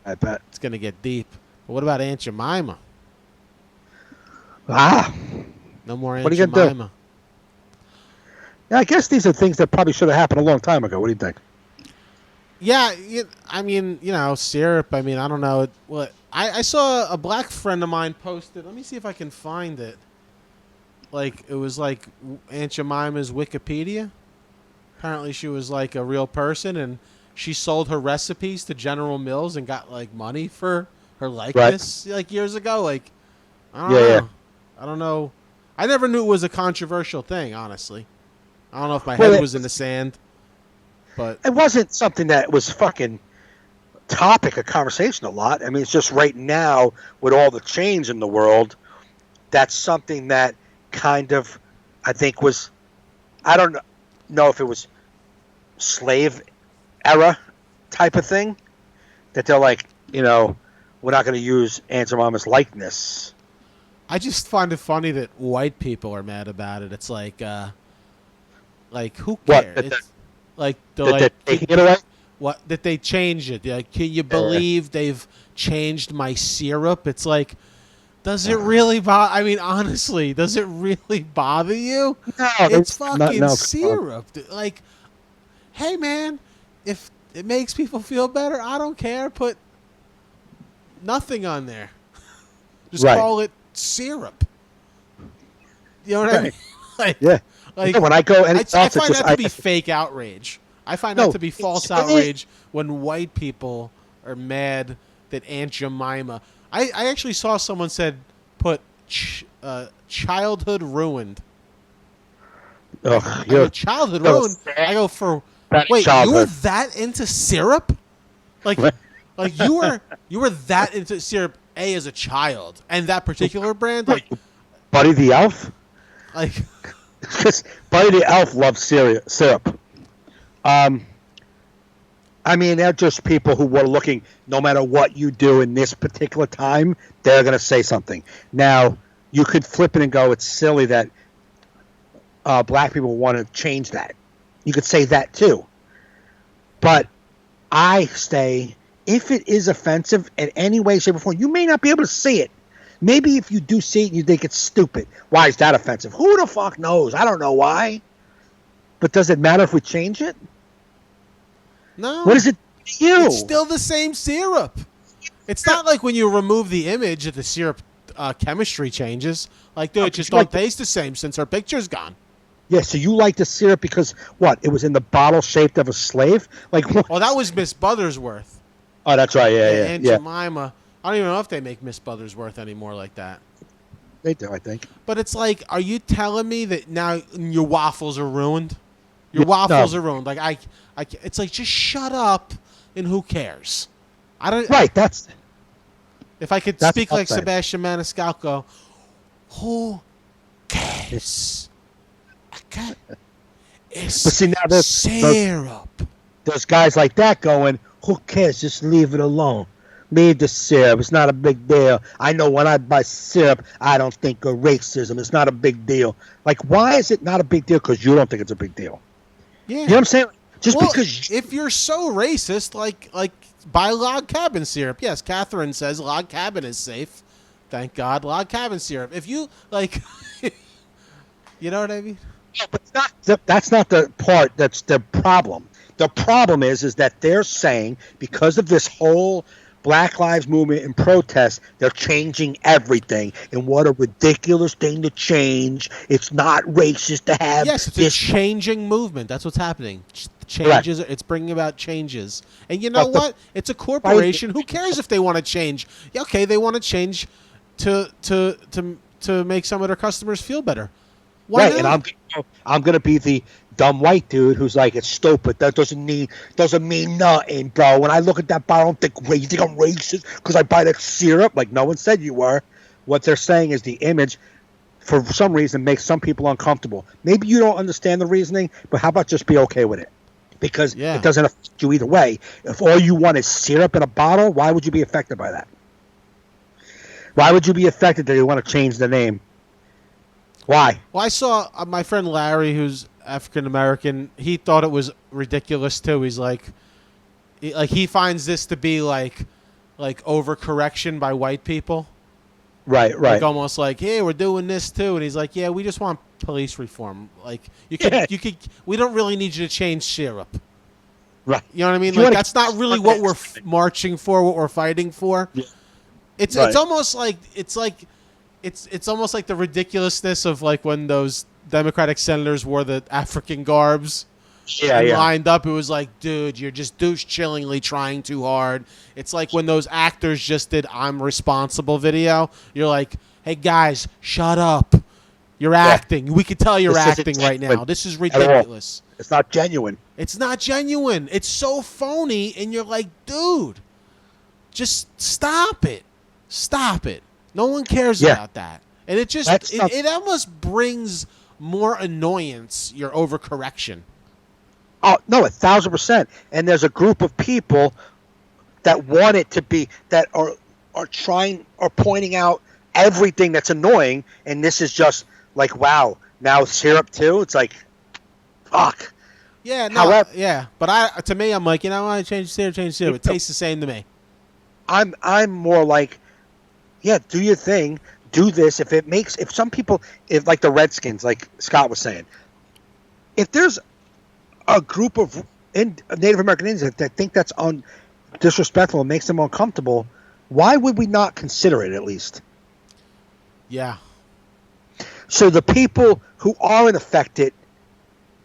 I bet it's going to get deep. But what about Aunt Jemima? No more Aunt Jemima. Yeah, I guess these are things that probably should have happened a long time ago. What do you think? Yeah, I mean, syrup. I mean, I don't know. I saw a black friend of mine posted. Let me see if I can find it. Like, it was like Aunt Jemima's Wikipedia. Apparently, she was like a real person, and she sold her recipes to General Mills and got like money for her likeness like years ago. Like, I don't know. Yeah. I don't know. I never knew it was a controversial thing, honestly. I don't know if my head was in the sand, but it wasn't something that was fucking topic of conversation a lot. I mean, it's just right now with all the change in the world, that's something that kind of, I think was, I don't know if it was slave era type of thing, that they're like, we're not going to use Aunt Jemima's likeness. I just find it funny that white people are mad about it. It's like who cares? They're taking it away? What, that they changed it? Like, can you believe they've changed my syrup? It's like, does it really bother? I mean, honestly, does it really bother you? No, it's fucking syrup. Like, hey man, if it makes people feel better, I don't care. Put nothing on there. Just call it syrup. You know what I mean? Like, yeah. Like, when I go, I find that to be fake outrage. I find that to be false outrage when white people are mad that Aunt Jemima. I actually saw someone put childhood ruined. Childhood ruined. I go for wait. Childhood. You were that into syrup? Like you were that into syrup as a child, and that particular brand, like Buddy the Elf. Like, because Buddy the Elf loves syrup. I mean, they're just people who were looking, no matter what you do in this particular time, they're going to say something. Now, you could flip it and go, it's silly that black people want to change that. You could say that too. But I say, if it is offensive in any way, shape, or form, you may not be able to see it. Maybe if you do see it, you think it's stupid. Why is that offensive? Who the fuck knows? I don't know why. But does it matter if we change it? No. What is it to you? It's still the same syrup. It's not like when you remove the image that the syrup chemistry changes. Like, dude, it just don't taste the same since our picture's gone. Yeah, so you like the syrup because, what, it was in the bottle shaped of a slave? Like, what? Well, that was Miss Buttersworth. Oh, that's right. Yeah. And Jemima. I don't even know if they make Miss Buttersworth anymore like that. They do, I think. But it's like, are you telling me that now your waffles are ruined? Your waffles are ruined. Like it's like, just shut up and who cares? I don't. Right. That's. If I could speak like Sebastian Maniscalco, who cares? It's but see, now syrup. There's guys like that going, who cares? Just leave it alone. Leave the syrup. It's not a big deal. I know when I buy syrup, I don't think of racism. It's not a big deal. Like, why is it not a big deal? Because you don't think it's a big deal. Yeah. You know what I'm saying? Just because. If you're so racist, like buy log cabin syrup. Yes, Catherine says log cabin is safe. Thank God, log cabin syrup. If you like, you know what I mean? Yeah, but that's not the part that's the problem. The problem is that they're saying because of this whole Black Lives Movement and protest, they're changing everything. And what a ridiculous thing to change. It's not racist to have. Yes, it's a changing movement. That's what's happening. Changes. Right. It's bringing about changes. And you know what? It's a corporation. Who cares if they want to change? Yeah, okay, they want to change to make some of their customers feel better. Why not? And I'm gonna be the dumb white dude who's like, it's stupid. That doesn't mean nothing, bro. When I look at that bottle, I don't think, you think I'm racist because I buy that syrup? Like, no one said you were. What they're saying is the image, for some reason, makes some people uncomfortable. Maybe you don't understand the reasoning, but how about just be okay with it? Because it doesn't affect you either way. If all you want is syrup in a bottle, why would you be affected by that? Why would you be affected that you want to change the name? Why? Well, I saw my friend Larry, who's African American. He thought it was ridiculous too. He's like he finds this to be like overcorrection by white people. Right. Like almost like, hey, we're doing this too, and he's like, yeah, we just want police reform. Like you could, we don't really need you to change syrup. Right. You know what I mean? Like that's not really what we're marching for, what we're fighting for. Yeah. It's almost like it's almost like the ridiculousness of like when those Democratic senators wore the African garbs and lined up. It was like, dude, you're just douche-chillingly trying too hard. It's like when those actors just did I'm Responsible video. You're like, hey, guys, shut up. You're acting. We can tell you're acting right now. This is ridiculous. It's not genuine. It's not genuine. It's so phony, and you're like, dude, just stop it. Stop it. No one cares about that. And it just it almost brings more annoyance, your overcorrection. Oh, no, 1,000%. And there's a group of people that want it to be, that are pointing out everything that's annoying, and this is just like, wow, now syrup too? It's like, fuck. Yeah, no, but to me, I'm like, you know, I change syrup. It tastes the same to me. I'm more like, yeah, do your thing. Do this. If some people, like the Redskins, like Scott was saying, if there's a group of Native American Indians that think that's disrespectful and makes them uncomfortable, why would we not consider it at least? Yeah. So the people who aren't affected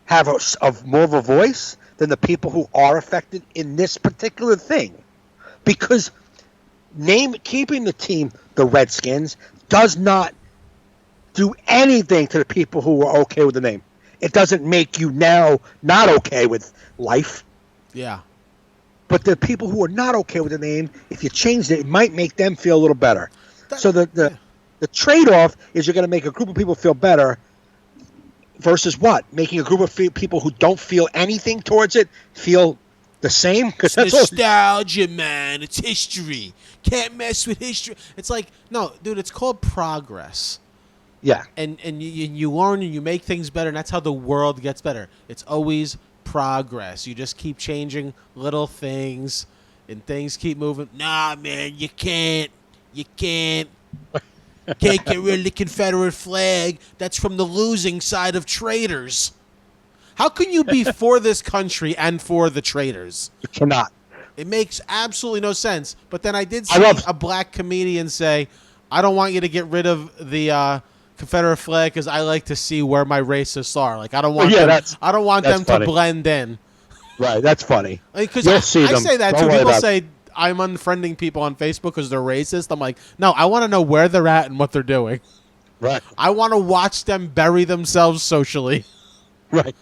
have more of a voice than the people who are affected in this particular thing. Because keeping the team the Redskins does not do anything to the people who are okay with the name. It doesn't make you now not okay with life. Yeah. But the people who are not okay with the name, if you changed it, it might make them feel a little better. So the trade-off is you're going to make a group of people feel better versus what? Making a group of people who don't feel anything towards it feel the same? Because that's nostalgia, man. It's history. Can't mess with history. It's like, no, dude, it's called progress. Yeah. And you learn and you make things better, and that's how the world gets better. It's always progress. You just keep changing little things, and things keep moving. Nah, man, you can't. Can't get rid of the Confederate flag. That's from the losing side of traitors. How can you be for this country and for the traitors? You cannot. It makes absolutely no sense. But then I did see a black comedian say, I don't want you to get rid of the Confederate flag because I like to see where my racists are. Like, I don't want them to blend in. Right, that's funny. Because I say that too. People say, I'm unfriending people on Facebook because they're racist. I'm like, no, I want to know where they're at and what they're doing. Right. I want to watch them bury themselves socially. Right.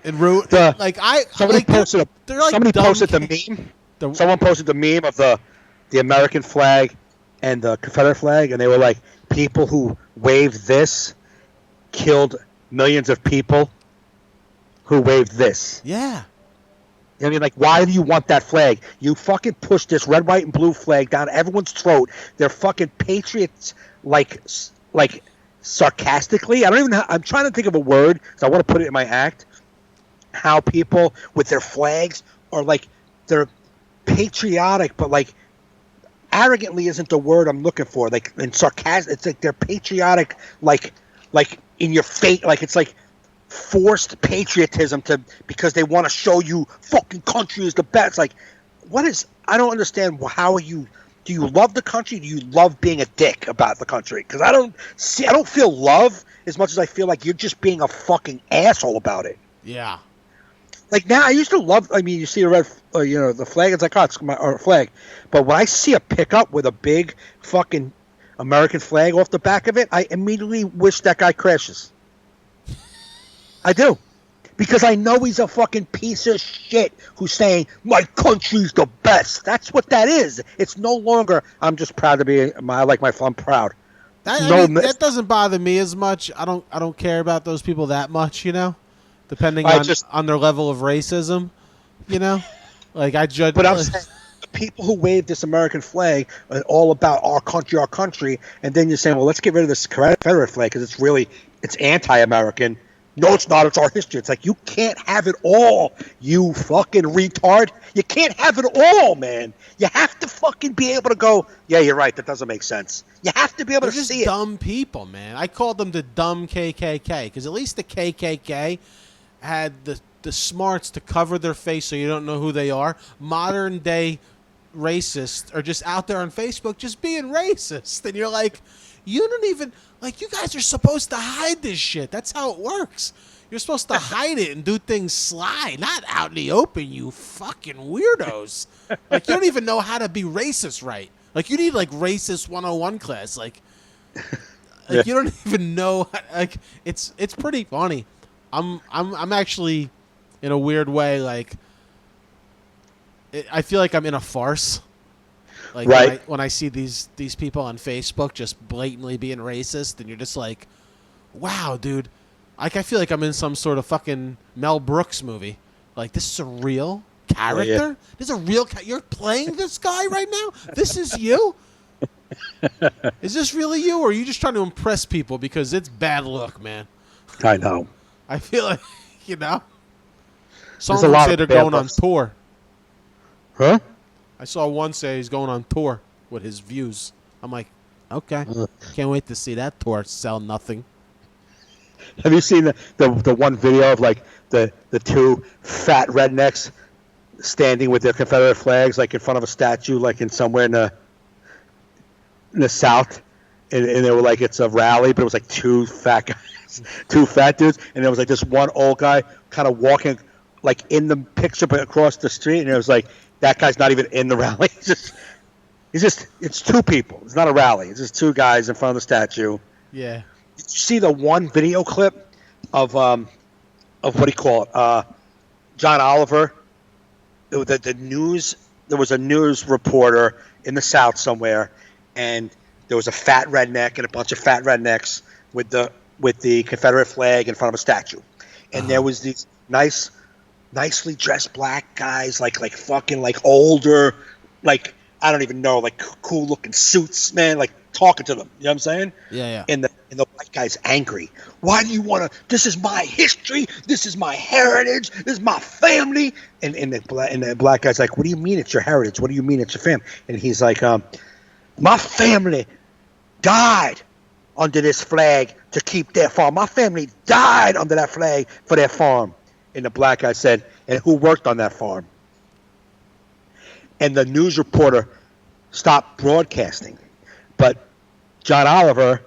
And somebody posted the meme. Someone posted the meme of the American flag and the Confederate flag, and they were like, people who waved this killed millions of people who waved this. Yeah. I mean, like, why do you want that flag? You fucking push this red, white, and blue flag down everyone's throat. They're fucking patriots, like sarcastically. I'm trying to think of a word because I want to put it in my act. How people with their flags are like, they're patriotic, but like arrogantly isn't the word I'm looking for. Like, and sarcastic, it's like they're patriotic, like in your face, like it's like forced patriotism because they want to show you fucking country is the best. Like, I don't understand do you love the country? Do you love being a dick about the country? Because I don't feel love as much as I feel like you're just being a fucking asshole about it. Yeah. Like now, I used to love. I mean, you see a red, the flag. It's like, oh, it's my flag. But when I see a pickup with a big fucking American flag off the back of it, I immediately wish that guy crashes. I do, because I know he's a fucking piece of shit who's saying my country's the best. That's what that is. It's no longer I'm just proud to be. I'm proud. That doesn't bother me as much. I don't care about those people that much. Depending on their level of racism, like I judge. But I'm saying the people who wave this American flag are all about our country, and then you're saying, well, let's get rid of this Confederate flag because it's anti-American. No, it's not. It's our history. It's like, you can't have it all, you fucking retard. You can't have it all, man. You have to fucking be able to go, yeah, you're right. That doesn't make sense. You have to be able to see it. They're just dumb people, man. I called them the dumb KKK because at least the KKK had the smarts to cover their face so you don't know who they are. Modern day racists are just out there on Facebook just being racist. And you're like, you don't even, like, you guys are supposed to hide this shit. That's how it works. You're supposed to hide it and do things sly, not out in the open, you fucking weirdos. Like, you don't even know how to be racist right. Like, you need, like, racist 101 class. Like you don't even know. Like, it's pretty funny. I'm actually, in a weird way, like, I feel like I'm in a farce. Like, right. when I see these people on Facebook just blatantly being racist, and you're just like, wow, dude. Like, I feel like I'm in some sort of fucking Mel Brooks movie. Like, this is a real character? Oh, yeah. This is a real you're playing this guy right now? This is you? Is this really you, or are you just trying to impress people? Because it's bad luck, man. I know. I feel like, Some of them say they're going on tour. Huh? I saw one say he's going on tour with his views. I'm like, okay. Can't wait to see that tour sell nothing. Have you seen the one video of, like, the two fat rednecks standing with their Confederate flags, like, in front of a statue, like, in somewhere in the South? And they were like, it's a rally, but it was like two fat guys, two fat dudes, and there was like this one old guy kind of walking, like, in the picture but across the street, and it was like, that guy's not even in the rally. It's two people. It's not a rally. It's just two guys in front of the statue. Yeah. Did you see the one video clip of what do you call it? John Oliver. The news. There was a news reporter in the South somewhere, and there was a fat redneck and a bunch of fat rednecks with the Confederate flag in front of a statue, and there was these nicely dressed black guys, like fucking, like, older, like, I don't even know, like, cool looking suits, man, like, talking to them. You know what I'm saying? Yeah. And the white guy's angry. Why do you want to? This is my history. This is my heritage. This is my family. And the black guy's like, what do you mean it's your heritage? What do you mean it's your family? And he's like, my family died under this flag to keep their farm. My family died under that flag for their farm. And the black guy said, and who worked on that farm? And the news reporter stopped broadcasting. But John Oliver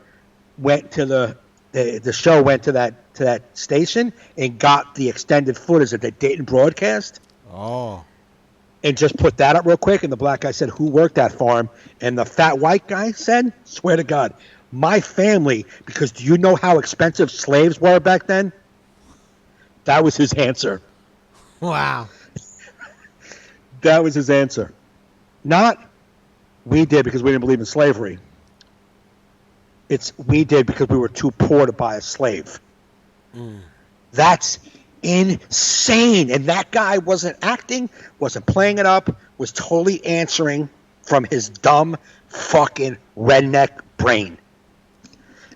went to the show went to that station and got the extended footage that they didn't broadcast. Oh. and just put that up real quick. And the black guy said, "Who worked that farm?" And the fat white guy said, "Swear to God, my family." Because do you know how expensive slaves were back then? That was his answer. Wow. That was his answer. Not we did because we didn't believe in slavery. It's we did because we were too poor to buy a slave. That's insane. And that guy wasn't acting, wasn't playing it up, was totally answering from his dumb fucking redneck brain.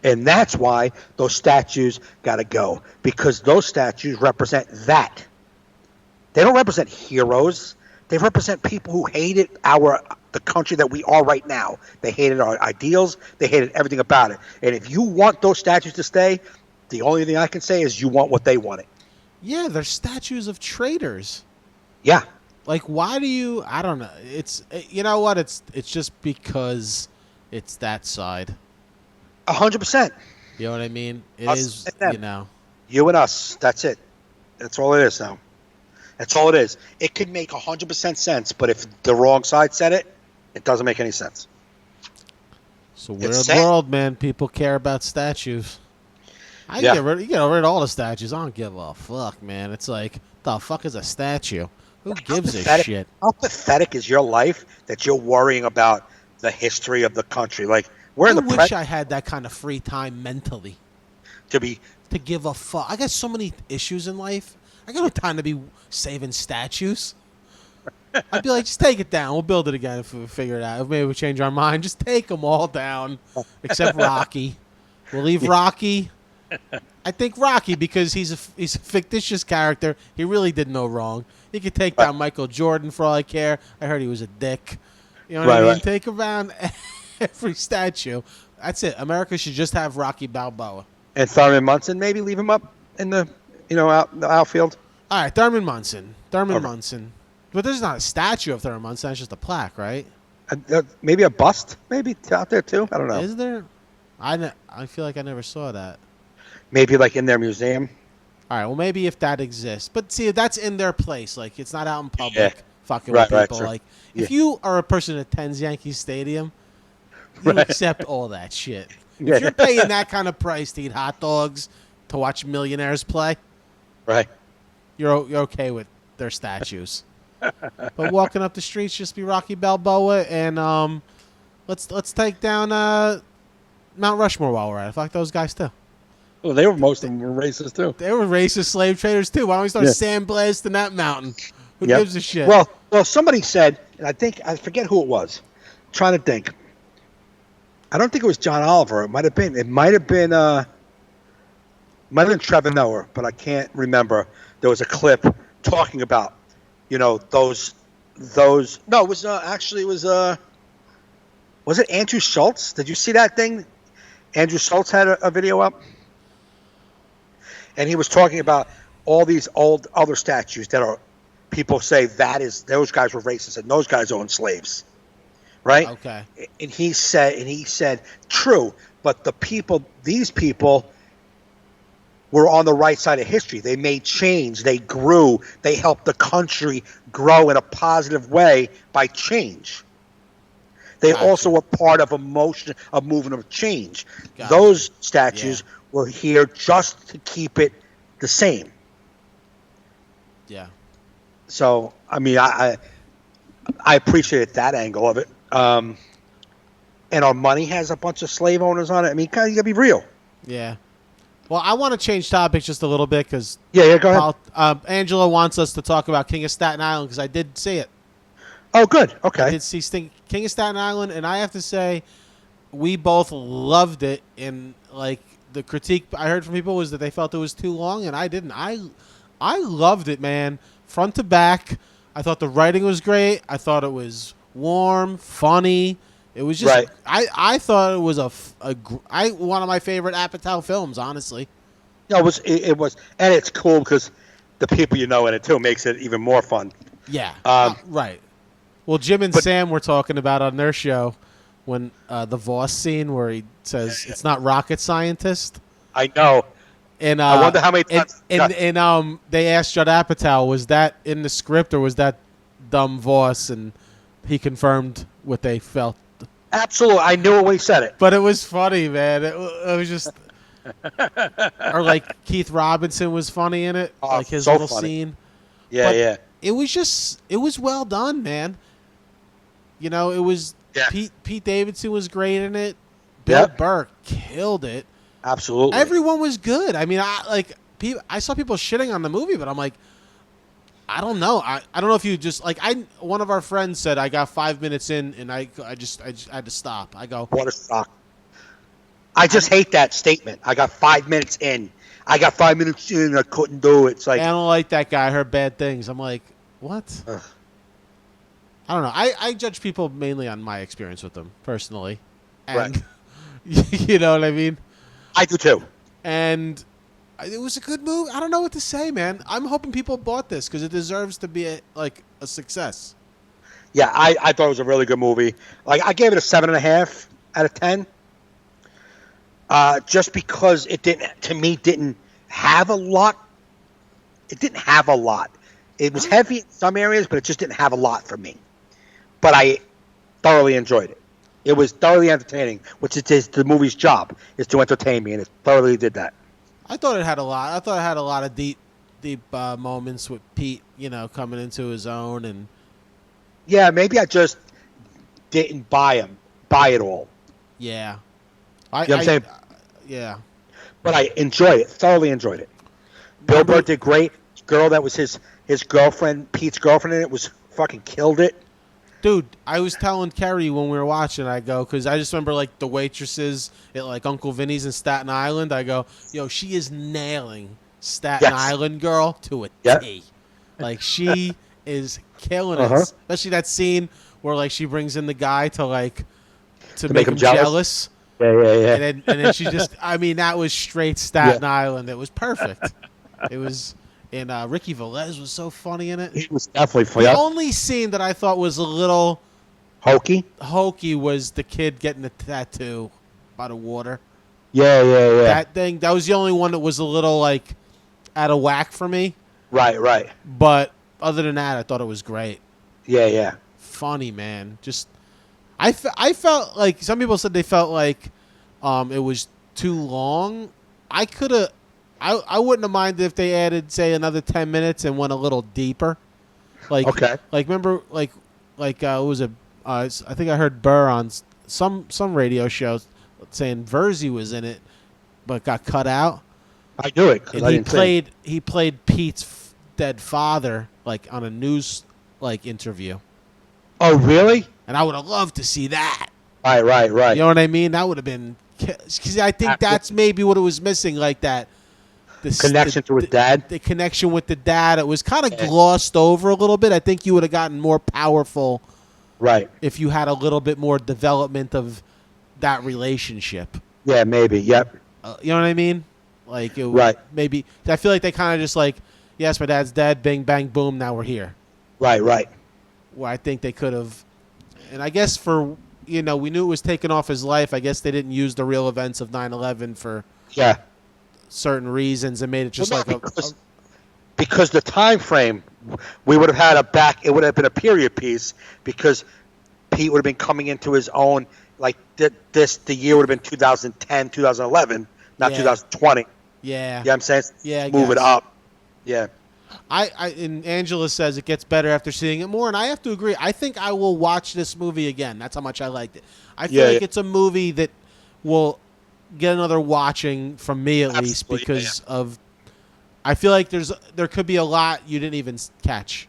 And that's why those statues got to go. Because those statues represent that. They don't represent heroes. They represent people who hated the country that we are right now. They hated our ideals. They hated everything about it. And if you want those statues to stay, the only thing I can say is you want what they wanted. Yeah, they're statues of traitors. Yeah. Like, why do you... I don't know. It's... You know what? It's just because it's that side. 100%. You know what I mean? It Us is, and them. you know. You and us. That's it. That's all it is now. That's all it is. It could make 100% sense, but if the wrong side said it, it doesn't make any sense. It's a weird world, man. People care about statues. You get rid of all the statues. I don't give a fuck, man. It's like, the fuck is a statue? Who gives a shit? How pathetic is your life that you're worrying about the history of the country? Like, we're in the wish I had that kind of free time mentally. To give a fuck. I got so many issues in life. I got no time to be saving statues. I'd be like, just take it down. We'll build it again if we figure it out. If maybe we change our mind. Just take them all down, except Rocky. We'll leave Rocky. I think Rocky, because he's a fictitious character. He really did no wrong. He could take down Michael Jordan for all I care. I heard he was a dick. You know what I mean? Right. Take around every statue. That's it. America should just have Rocky Balboa. And Thurman Munson, maybe leave him up in the the outfield. All right, Thurman Munson. Munson. But there's not a statue of Thurman Munson. It's just a plaque, right? Maybe a bust, maybe out there too. I don't know. Is there? I feel like I never saw that. Maybe like in their museum. All right, well, maybe if that exists. But see, that's in their place. Like, it's not out in public fucking with people. Sure. Like, if you are a person that attends Yankee Stadium, you accept all that shit. If you're paying that kind of price to eat hot dogs, to watch millionaires play, you're okay with their statues. But walking up the streets, just be Rocky Balboa, and let's take down Mount Rushmore while we're at it. Fuck those guys too. Well, they were most of them were racist too. They were racist slave traders too. Why don't we start sandblasting that mountain? Who gives a shit? Well, somebody said, and I forget who it was. I'm trying to think. I don't think it was John Oliver. It might have been. Trevor Noah, but I can't remember. There was a clip talking about, those. No, it was actually it was. Was it Andrew Schultz? Did you see that thing? Andrew Schultz had a video up, and he was talking about all these old other statues that are. People say those guys were racist and those guys owned slaves, right? Okay. And he said, true, but these people were on the right side of history. They made change. They grew. They helped the country grow in a positive way by change. They also were part of a movement of change. Those statues were here just to keep it the same. Yeah. So, I mean, I appreciate that angle of it. And our money has a bunch of slave owners on it. I mean, you got to be real. Yeah. Well, I want to change topics just a little bit because go ahead. Angela wants us to talk about King of Staten Island because I did see it. Oh, good. Okay. I did see King of Staten Island, and I have to say, we both loved it. And like the critique I heard from people was that they felt it was too long, and I didn't. I loved it, man. Front to back. I thought the writing was great. I thought it was warm, funny. It was just I thought it was one of my favorite Apatow films, honestly. Yeah, it was, and it's cool because the people in it too makes it even more fun. Yeah. Right. Well, Jim and Sam were talking about on their show when the Voss scene where he says it's not rocket scientist. I know. And I wonder how many times. And they asked Judd Apatow, was that in the script or was that dumb Voss, and he confirmed what they felt. Absolutely, I knew it when he said it. But it was funny, man. It was just, or like Keith Robinson was funny in it, like his little scene. Yeah, but it was well done, man. You know, it was Pete Davidson was great in it. Bill Burr killed it. Absolutely, everyone was good. I mean, I saw people shitting on the movie, but I'm like, I don't know. I don't know if you just like one of our friends said I got 5 minutes in and I just had to stop. I go, what a shock. I just hate that statement. I got 5 minutes in. I got 5 minutes in. I couldn't do it. It's like, I don't like that guy. I heard bad things. I'm like, what? Ugh. I don't know. I judge people mainly on my experience with them personally, and you know what I mean. I do too. And it was a good movie. I don't know what to say, man. I'm hoping people bought this because it deserves to be a success. Yeah, I thought it was a really good movie. Like, I gave it a 7.5 out of 10. Just because it didn't have a lot. It didn't have a lot. It was heavy in some areas, but it just didn't have a lot for me. But I thoroughly enjoyed it. It was thoroughly entertaining, which is the movie's job, is to entertain me, and it thoroughly did that. I thought it had a lot. I thought it had a lot of deep moments with Pete, you know, coming into his own, and yeah, maybe I just didn't buy it all. Yeah, you know what I'm saying? Yeah, but I enjoyed it. Thoroughly enjoyed it. Bill Burr did great. Girl that was his girlfriend, Pete's girlfriend, in it was fucking killed it. Dude, I was telling Kerry when we were watching, I go, because I just remember, like, the waitresses at, like, Uncle Vinny's in Staten Island. I go, yo, she is nailing Staten Island girl to a T. Like, she is killing it. Especially that scene where, like, she brings in the guy to make him jealous. Yeah. And then she just, I mean, that was straight Staten Island. It was perfect. It was... And Ricky Velez was so funny in it. He was definitely funny. The only scene that I thought was a little hokey was the kid getting the tattoo by the water. Yeah. That was the only one that was a little, like, out of whack for me. Right. But other than that, I thought it was great. Yeah. Funny, man. Just, I felt like, some people said they felt like it was too long. I wouldn't have minded if they added, say, another 10 minutes and went a little deeper. Like, remember, like, what was it? I think I heard Burr on some radio show saying Verzi was in it, but got cut out. I knew it. And he played Pete's dead father, like, on a news interview. Oh, really? And I would have loved to see that. Right. You know what I mean? That would have been, because I think that's maybe what it was missing, like that. Connection to his dad? The connection with the dad. It was kind of glossed over a little bit. I think you would have gotten more powerful if you had a little bit more development of that relationship. Yeah, maybe. Yep. You know what I mean? Like, maybe. I feel like they kind of just like, yes, my dad's dead, bing, bang, boom, now we're here. Right. Where I think they could have, and I guess we knew it was taken off his life. I guess they didn't use the real events of 9/11 for certain reasons and made it just because the time frame we would have had it would have been a period piece because Pete would have been coming into his own, like the year would have been 2010 2011 not 2020. Yeah, I'm saying move it up. And Angela says it gets better after seeing it more, and I have to agree. I think I will watch this movie again. That's how much I liked it. I feel like it's a movie that will get another watching from me at least because of. I feel like there could be a lot you didn't even catch.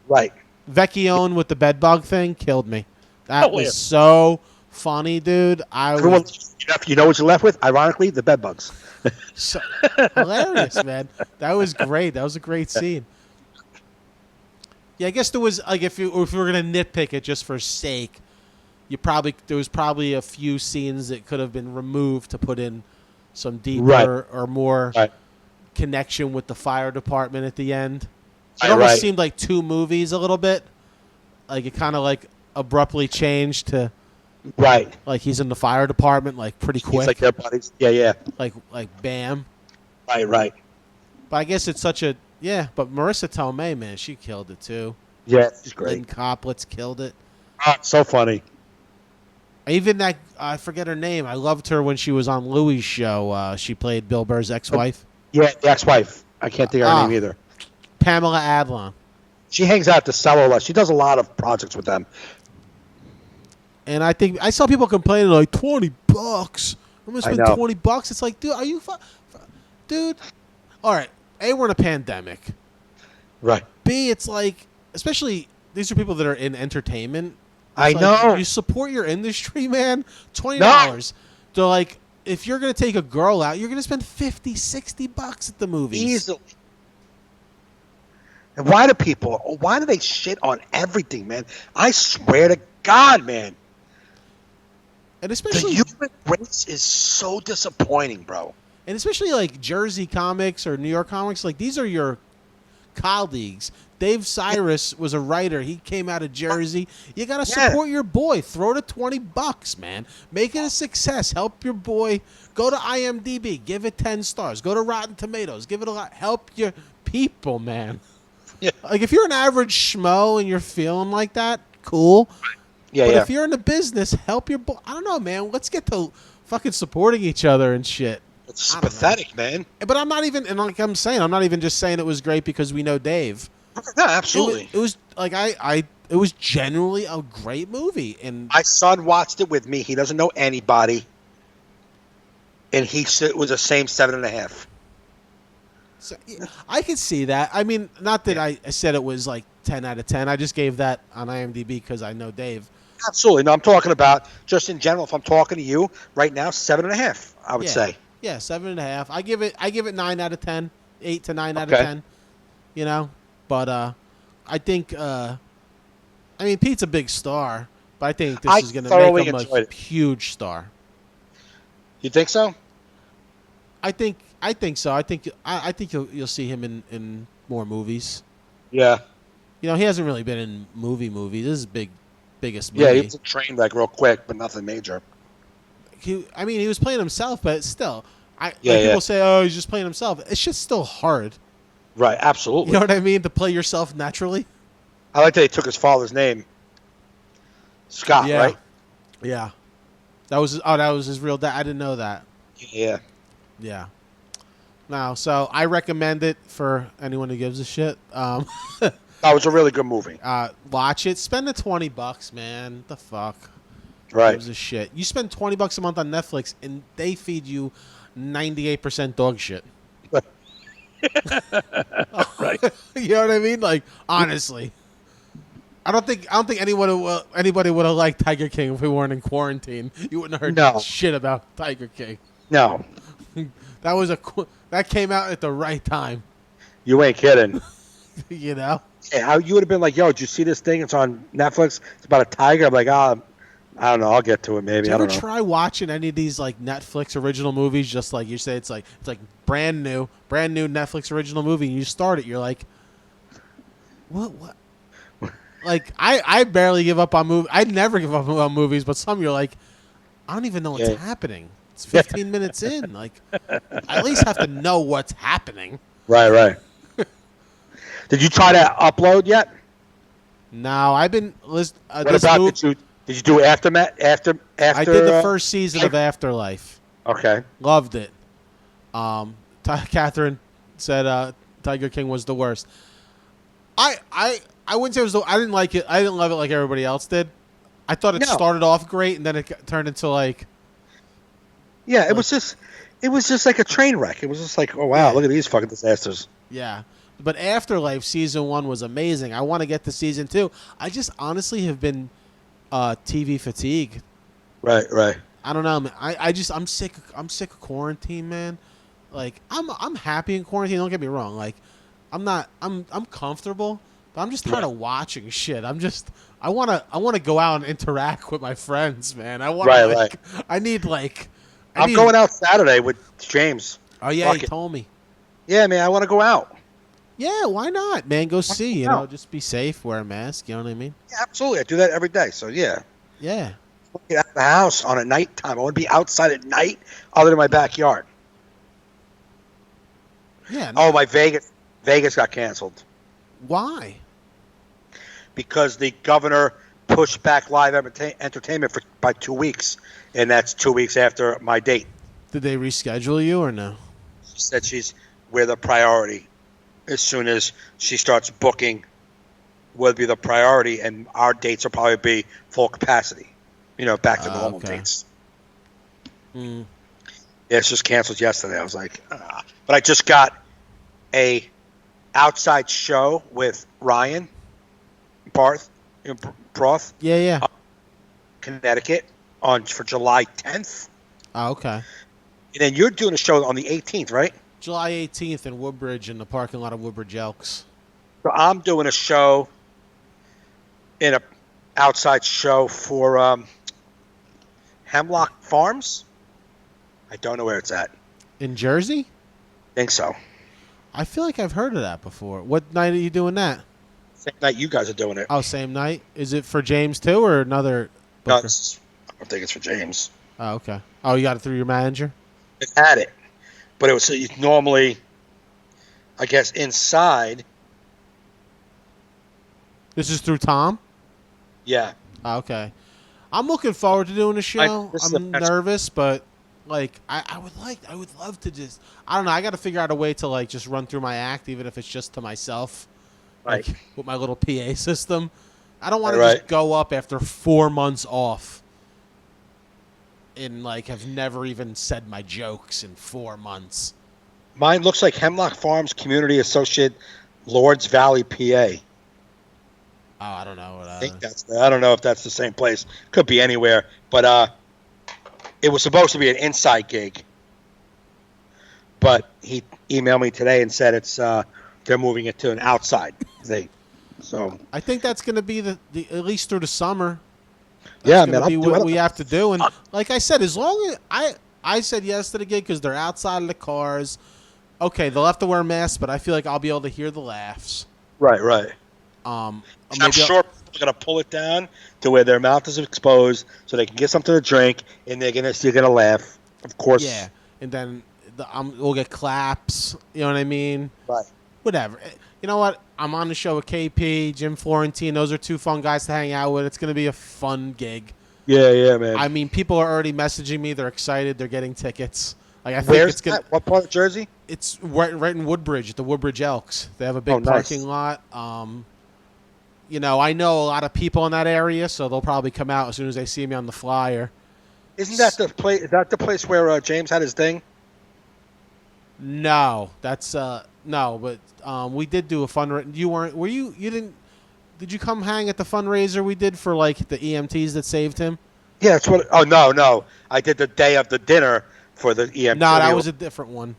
Right. Vecchione with the bedbug thing killed me. That was so funny, dude. You know what you're left with? Ironically, the bedbugs. So hilarious, man. That was great. That was a great scene. Yeah, I guess there was like if we were gonna nitpick it just for sake. There was probably a few scenes that could have been removed to put in some deeper or more connection with the fire department at the end. It almost seemed like two movies a little bit. Like it kind of like abruptly changed to like he's in the fire department like pretty quick. He's like their buddies. Yeah. Like bam. Right. But I guess it's such a but Marissa Tomei, man, she killed it too. Yeah, she's great. Lynn Coplitz killed it. Oh, so funny. Even that, I forget her name. I loved her when she was on Louis' show. She played Bill Burr's ex-wife. Yeah, the ex-wife. I can't think of her name either. Pamela Adlon. She hangs out at the cellar. She does a lot of projects with them. And I think I saw people complaining like $20. I'm gonna spend $20. It's like, dude, are you, dude? All right. A, we're in a pandemic. Right. B, it's like, especially these are people that are in entertainment. I know. You support your industry, man. $20. They're like, if you're gonna take a girl out, you're gonna spend $50, $60 at the movies. Easily. And why do they shit on everything, man? I swear to God, man. And especially the human race is so disappointing, bro. And especially like Jersey comics or New York comics, like these are your colleagues. Dave Cyrus was a writer. He came out of Jersey. You got to support your boy. Throw the $20, man. Make it a success. Help your boy. Go to IMDb. Give it 10 stars. Go to Rotten Tomatoes. Give it a lot. Help your people, man. Yeah. Like if you're an average schmo and you're feeling like that, cool. Yeah, but if you're in the business, help your boy. I don't know, man. Let's get to fucking supporting each other and shit. It's pathetic, man. But I'm not even, and like I'm saying, I'm not even just saying it was great because we know Dave. No, absolutely. It was like it was genuinely a great movie, and my son watched it with me. He doesn't know anybody, and he said it was the same 7.5. So, I could see that. I mean, not that I said it was like 10 out of 10. I just gave that on IMDb because I know Dave. Absolutely. No, I'm talking about just in general. If I'm talking to you right now, 7.5. I would say. Yeah, 7.5. I give it 9 out of 10, 8 to 9 out of 10. You know, but I think I mean Pete's a big star, but I think this is going to make him a huge star. You think so? I think so. I think you'll see him in more movies. Yeah. You know, he hasn't really been in movies. This is biggest movie. Yeah, he was a train wreck real quick, but nothing major. He was playing himself, but still, people say, "Oh, he's just playing himself." It's just still hard. Right, absolutely. You know what I mean? To play yourself naturally. I like that he took his father's name, Scott. Right? Yeah. That was his real dad. I didn't know that. Yeah. Yeah. No, so I recommend it for anyone who gives a shit. That was a really good movie. Watch it. Spend the $20, man. The fuck. Right. Gives a shit. You spend $20 a month on Netflix, and they feed you 98% dog shit. Right. You know what I mean? Like, honestly, I don't think anybody would have liked Tiger King if we weren't in quarantine. You wouldn't have heard shit about Tiger King. No. That came out at the right time. You ain't kidding. You know? Yeah, how you would have been like, yo, did you see this thing? It's on Netflix. It's about a tiger. I'm like, I don't know. I'll get to it maybe. Did you ever try watching any of these like Netflix original movies? Just like you say, it's like brand new Netflix original movie. And you start it, you're like, what? Like I barely give up on movies. I never give up on movies, but some you're like, I don't even know what's happening. It's 15 minutes in. Like, I at least have to know what's happening. Right. Did you try to upload yet? No, I've been listening. Did you do Aftermath? After I did the first season of Afterlife. Okay. Loved it. Catherine said Tiger King was the worst. I wouldn't say it was. I didn't like it. I didn't love it like everybody else did. I thought it started off great and then it turned into like. Yeah, it was just like a train wreck. It was just like, oh wow, look at these fucking disasters. Yeah. But Afterlife season 1 was amazing. I want to get to season 2. I just honestly have been TV fatigue. Right. I don't know, man. I'm sick of quarantine, man. Like I'm happy in quarantine, don't get me wrong. Like I'm comfortable, but I'm just tired of watching shit. I want to go out and interact with my friends, man. I want I'm going out Saturday with James. Oh yeah, he told me. Yeah, man, I want to go out. Yeah, why not, man? Go see, you know, just be safe, wear a mask, you know what I mean? Yeah, absolutely. I do that every day, so yeah. Yeah. Get out of the house on a night time. I want to be outside at night other than my backyard. Yeah. No. Oh, my Vegas got canceled. Why? because the governor pushed back live entertainment by 2 weeks, and that's 2 weeks after my date. Did they reschedule you or no? She said we're the priority. As soon as she starts booking, we'll be the priority, and our dates will probably be full capacity. Back to normal dates. Mm. Yeah, it's just canceled yesterday. I was like, but I just got a outside show with Ryan Barth, Proth. Yeah. Connecticut for July 10th. Oh, okay. And then you're doing a show on the 18th, right? July 18th in Woodbridge, in the parking lot of Woodbridge Elks. So I'm doing a show in a outside show for Hemlock Farms. I don't know where it's at. In Jersey? Think so. I feel like I've heard of that before. What night are you doing that? Same night you guys are doing it. Oh, same night? Is it for James too, or another booker? No, I don't think it's for James. Oh, okay. Oh, you got it through your manager? It had it. But it was normally, I guess, inside. This is through Tom? Yeah. Oh, okay. I'm looking forward to doing the show. I'm nervous, but like I would love to just, I don't know, I got to figure out a way to like just run through my act, even if it's just to myself, right? Like, with my little PA system. I don't want to just go up after 4 months off and like have never even said my jokes in 4 months. Mine looks like Hemlock Farms Community Associate, Lords Valley, PA. Oh, I don't know. I don't know if that's the same place. Could be anywhere. But it was supposed to be an inside gig. But he emailed me today and said they're moving it to an outside thing. So I think that's going to be the at least through the summer. That's going to be what we have to do. And like I said, as long as I said yes to the gig because they're outside of the cars. Okay, they'll have to wear masks, but I feel like I'll be able to hear the laughs. Right. I'm sure they're going to pull it down to where their mouth is exposed so they can get something to drink, and you're going to laugh, of course. Yeah, and then we'll get claps, you know what I mean? Right. Whatever. You know what? I'm on the show with KP, Jim Florentine. Those are two fun guys to hang out with. It's going to be a fun gig. Yeah, man. I mean, people are already messaging me. They're excited. They're getting tickets. Like, I think it's gonna. What part of Jersey? It's right in Woodbridge at the Woodbridge Elks. They have a big parking lot. I know a lot of people in that area, so they'll probably come out as soon as they see me on the flyer. Isn't that the place? Is that the place where James had his thing? No, that's no. But we did do a fundraiser. You weren't? Were you? You didn't? Did you come hang at the fundraiser we did for like the EMTs that saved him? Yeah, that's what. Oh no! I did the day of the dinner for the EMT. No, that was a different one.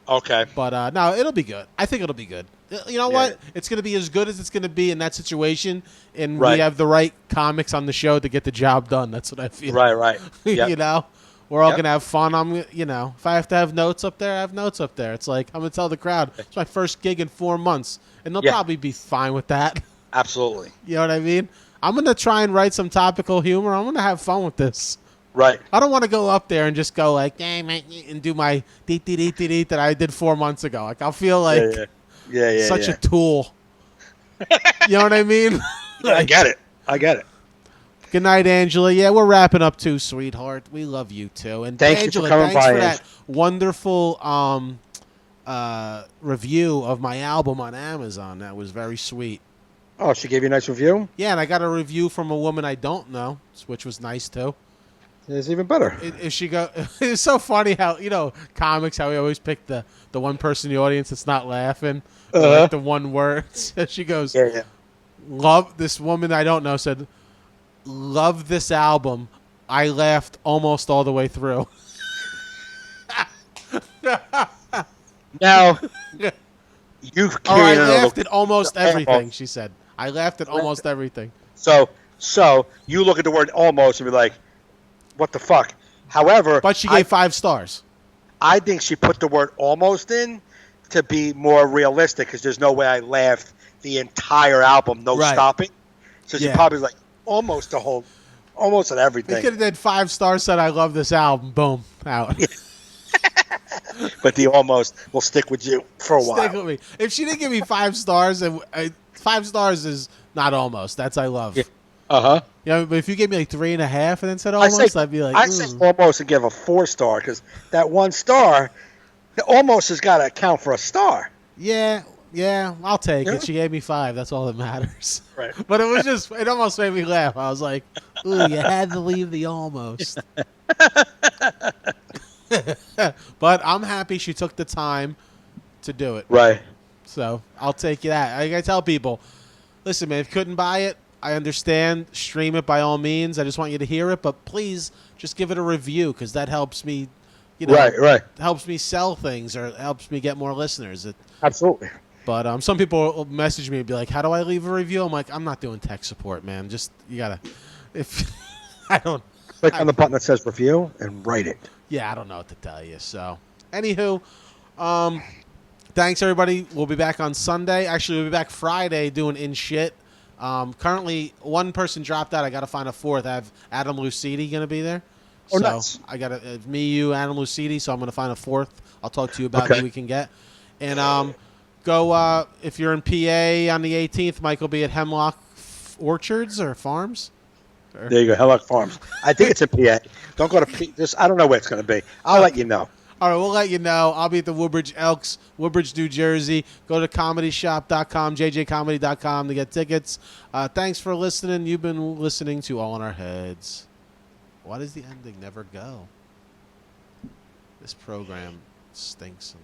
Okay. But no, it'll be good. I think it'll be good. You know what? It's going to be as good as it's going to be in that situation, and we have the right comics on the show to get the job done. That's what I feel. Right. Yep. We're all going to have fun. If I have to have notes up there, I have notes up there. It's like I'm going to tell the crowd, it's my first gig in 4 months, and they'll probably be fine with that. Absolutely. You know what I mean? I'm going to try and write some topical humor. I'm going to have fun with this. Right. I don't want to go up there and just go like, and do my deet that I did 4 months ago. Like, I'll feel like such a tool. You know what I mean? I get it. Good night, Angela. Yeah, we're wrapping up too, sweetheart. We love you too. And Thank Angela, you for coming thanks by, for that wonderful review of my album on Amazon. That was very sweet. Oh, she gave you a nice review? Yeah, and I got a review from a woman I don't know, which was nice too. It's even better. It's so funny how, comics, how we always pick the one person in the audience that's not laughing, like the one word. She goes, love, this woman I don't know said, love this album. I laughed almost all the way through. Now, I laughed at almost everything, she said. I laughed at almost everything. So you look at the word almost and be like, what the fuck? However, but she gave 5 stars. I think she put the word almost in to be more realistic because there's no way I laughed the entire album, stopping. So she probably was like almost at everything. They could have did 5 stars, said I love this album. Boom, out. But the almost will stick with you for a while. Stick with me. If she didn't give me 5 stars, and 5 stars is not almost. That's I love. Yeah. Uh-huh. Yeah, but if you gave me like 3.5 and then said almost, I'd be like, I say almost and give a 4-star because that 1 star, it almost has got to account for a star. Yeah, I'll take it. She gave me 5. That's all that matters. Right. But it almost made me laugh. I was like, ooh, you had to leave the almost. But I'm happy she took the time to do it. Right. So I'll take that. I gotta tell people, listen, man, if you couldn't buy it, I understand. Stream it by all means. I just want you to hear it, but please just give it a review because that helps me, right. Helps me sell things or helps me get more listeners. Absolutely. But some people will message me and be like, "How do I leave a review?" I'm like, "I'm not doing tech support, man. Just you gotta." If I don't click on the button that says review and write it. Yeah, I don't know what to tell you. So, anywho, thanks everybody. We'll be back on Sunday. Actually, we'll be back Friday doing In Shit. Currently, 1 person dropped out. I got to find a 4th. I have Adam Lucidi going to be there. Oh, so nice. I got me, you, Adam Lucidi. So I'm going to find a 4th. I'll talk to you about who we can get. And go if you're in PA on the 18th. Mike will be at Hemlock Orchards or Farms. There you go, Hemlock Farms. I think it's in PA. Don't go to PA. I don't know where it's going to be. I'll let you know. All right, we'll let you know. I'll be at the Woodbridge Elks, Woodbridge, New Jersey. Go to comedyshop.com, jjcomedy.com to get tickets. Thanks for listening. You've been listening to All in Our Heads. Why does the ending never go? This program stinks.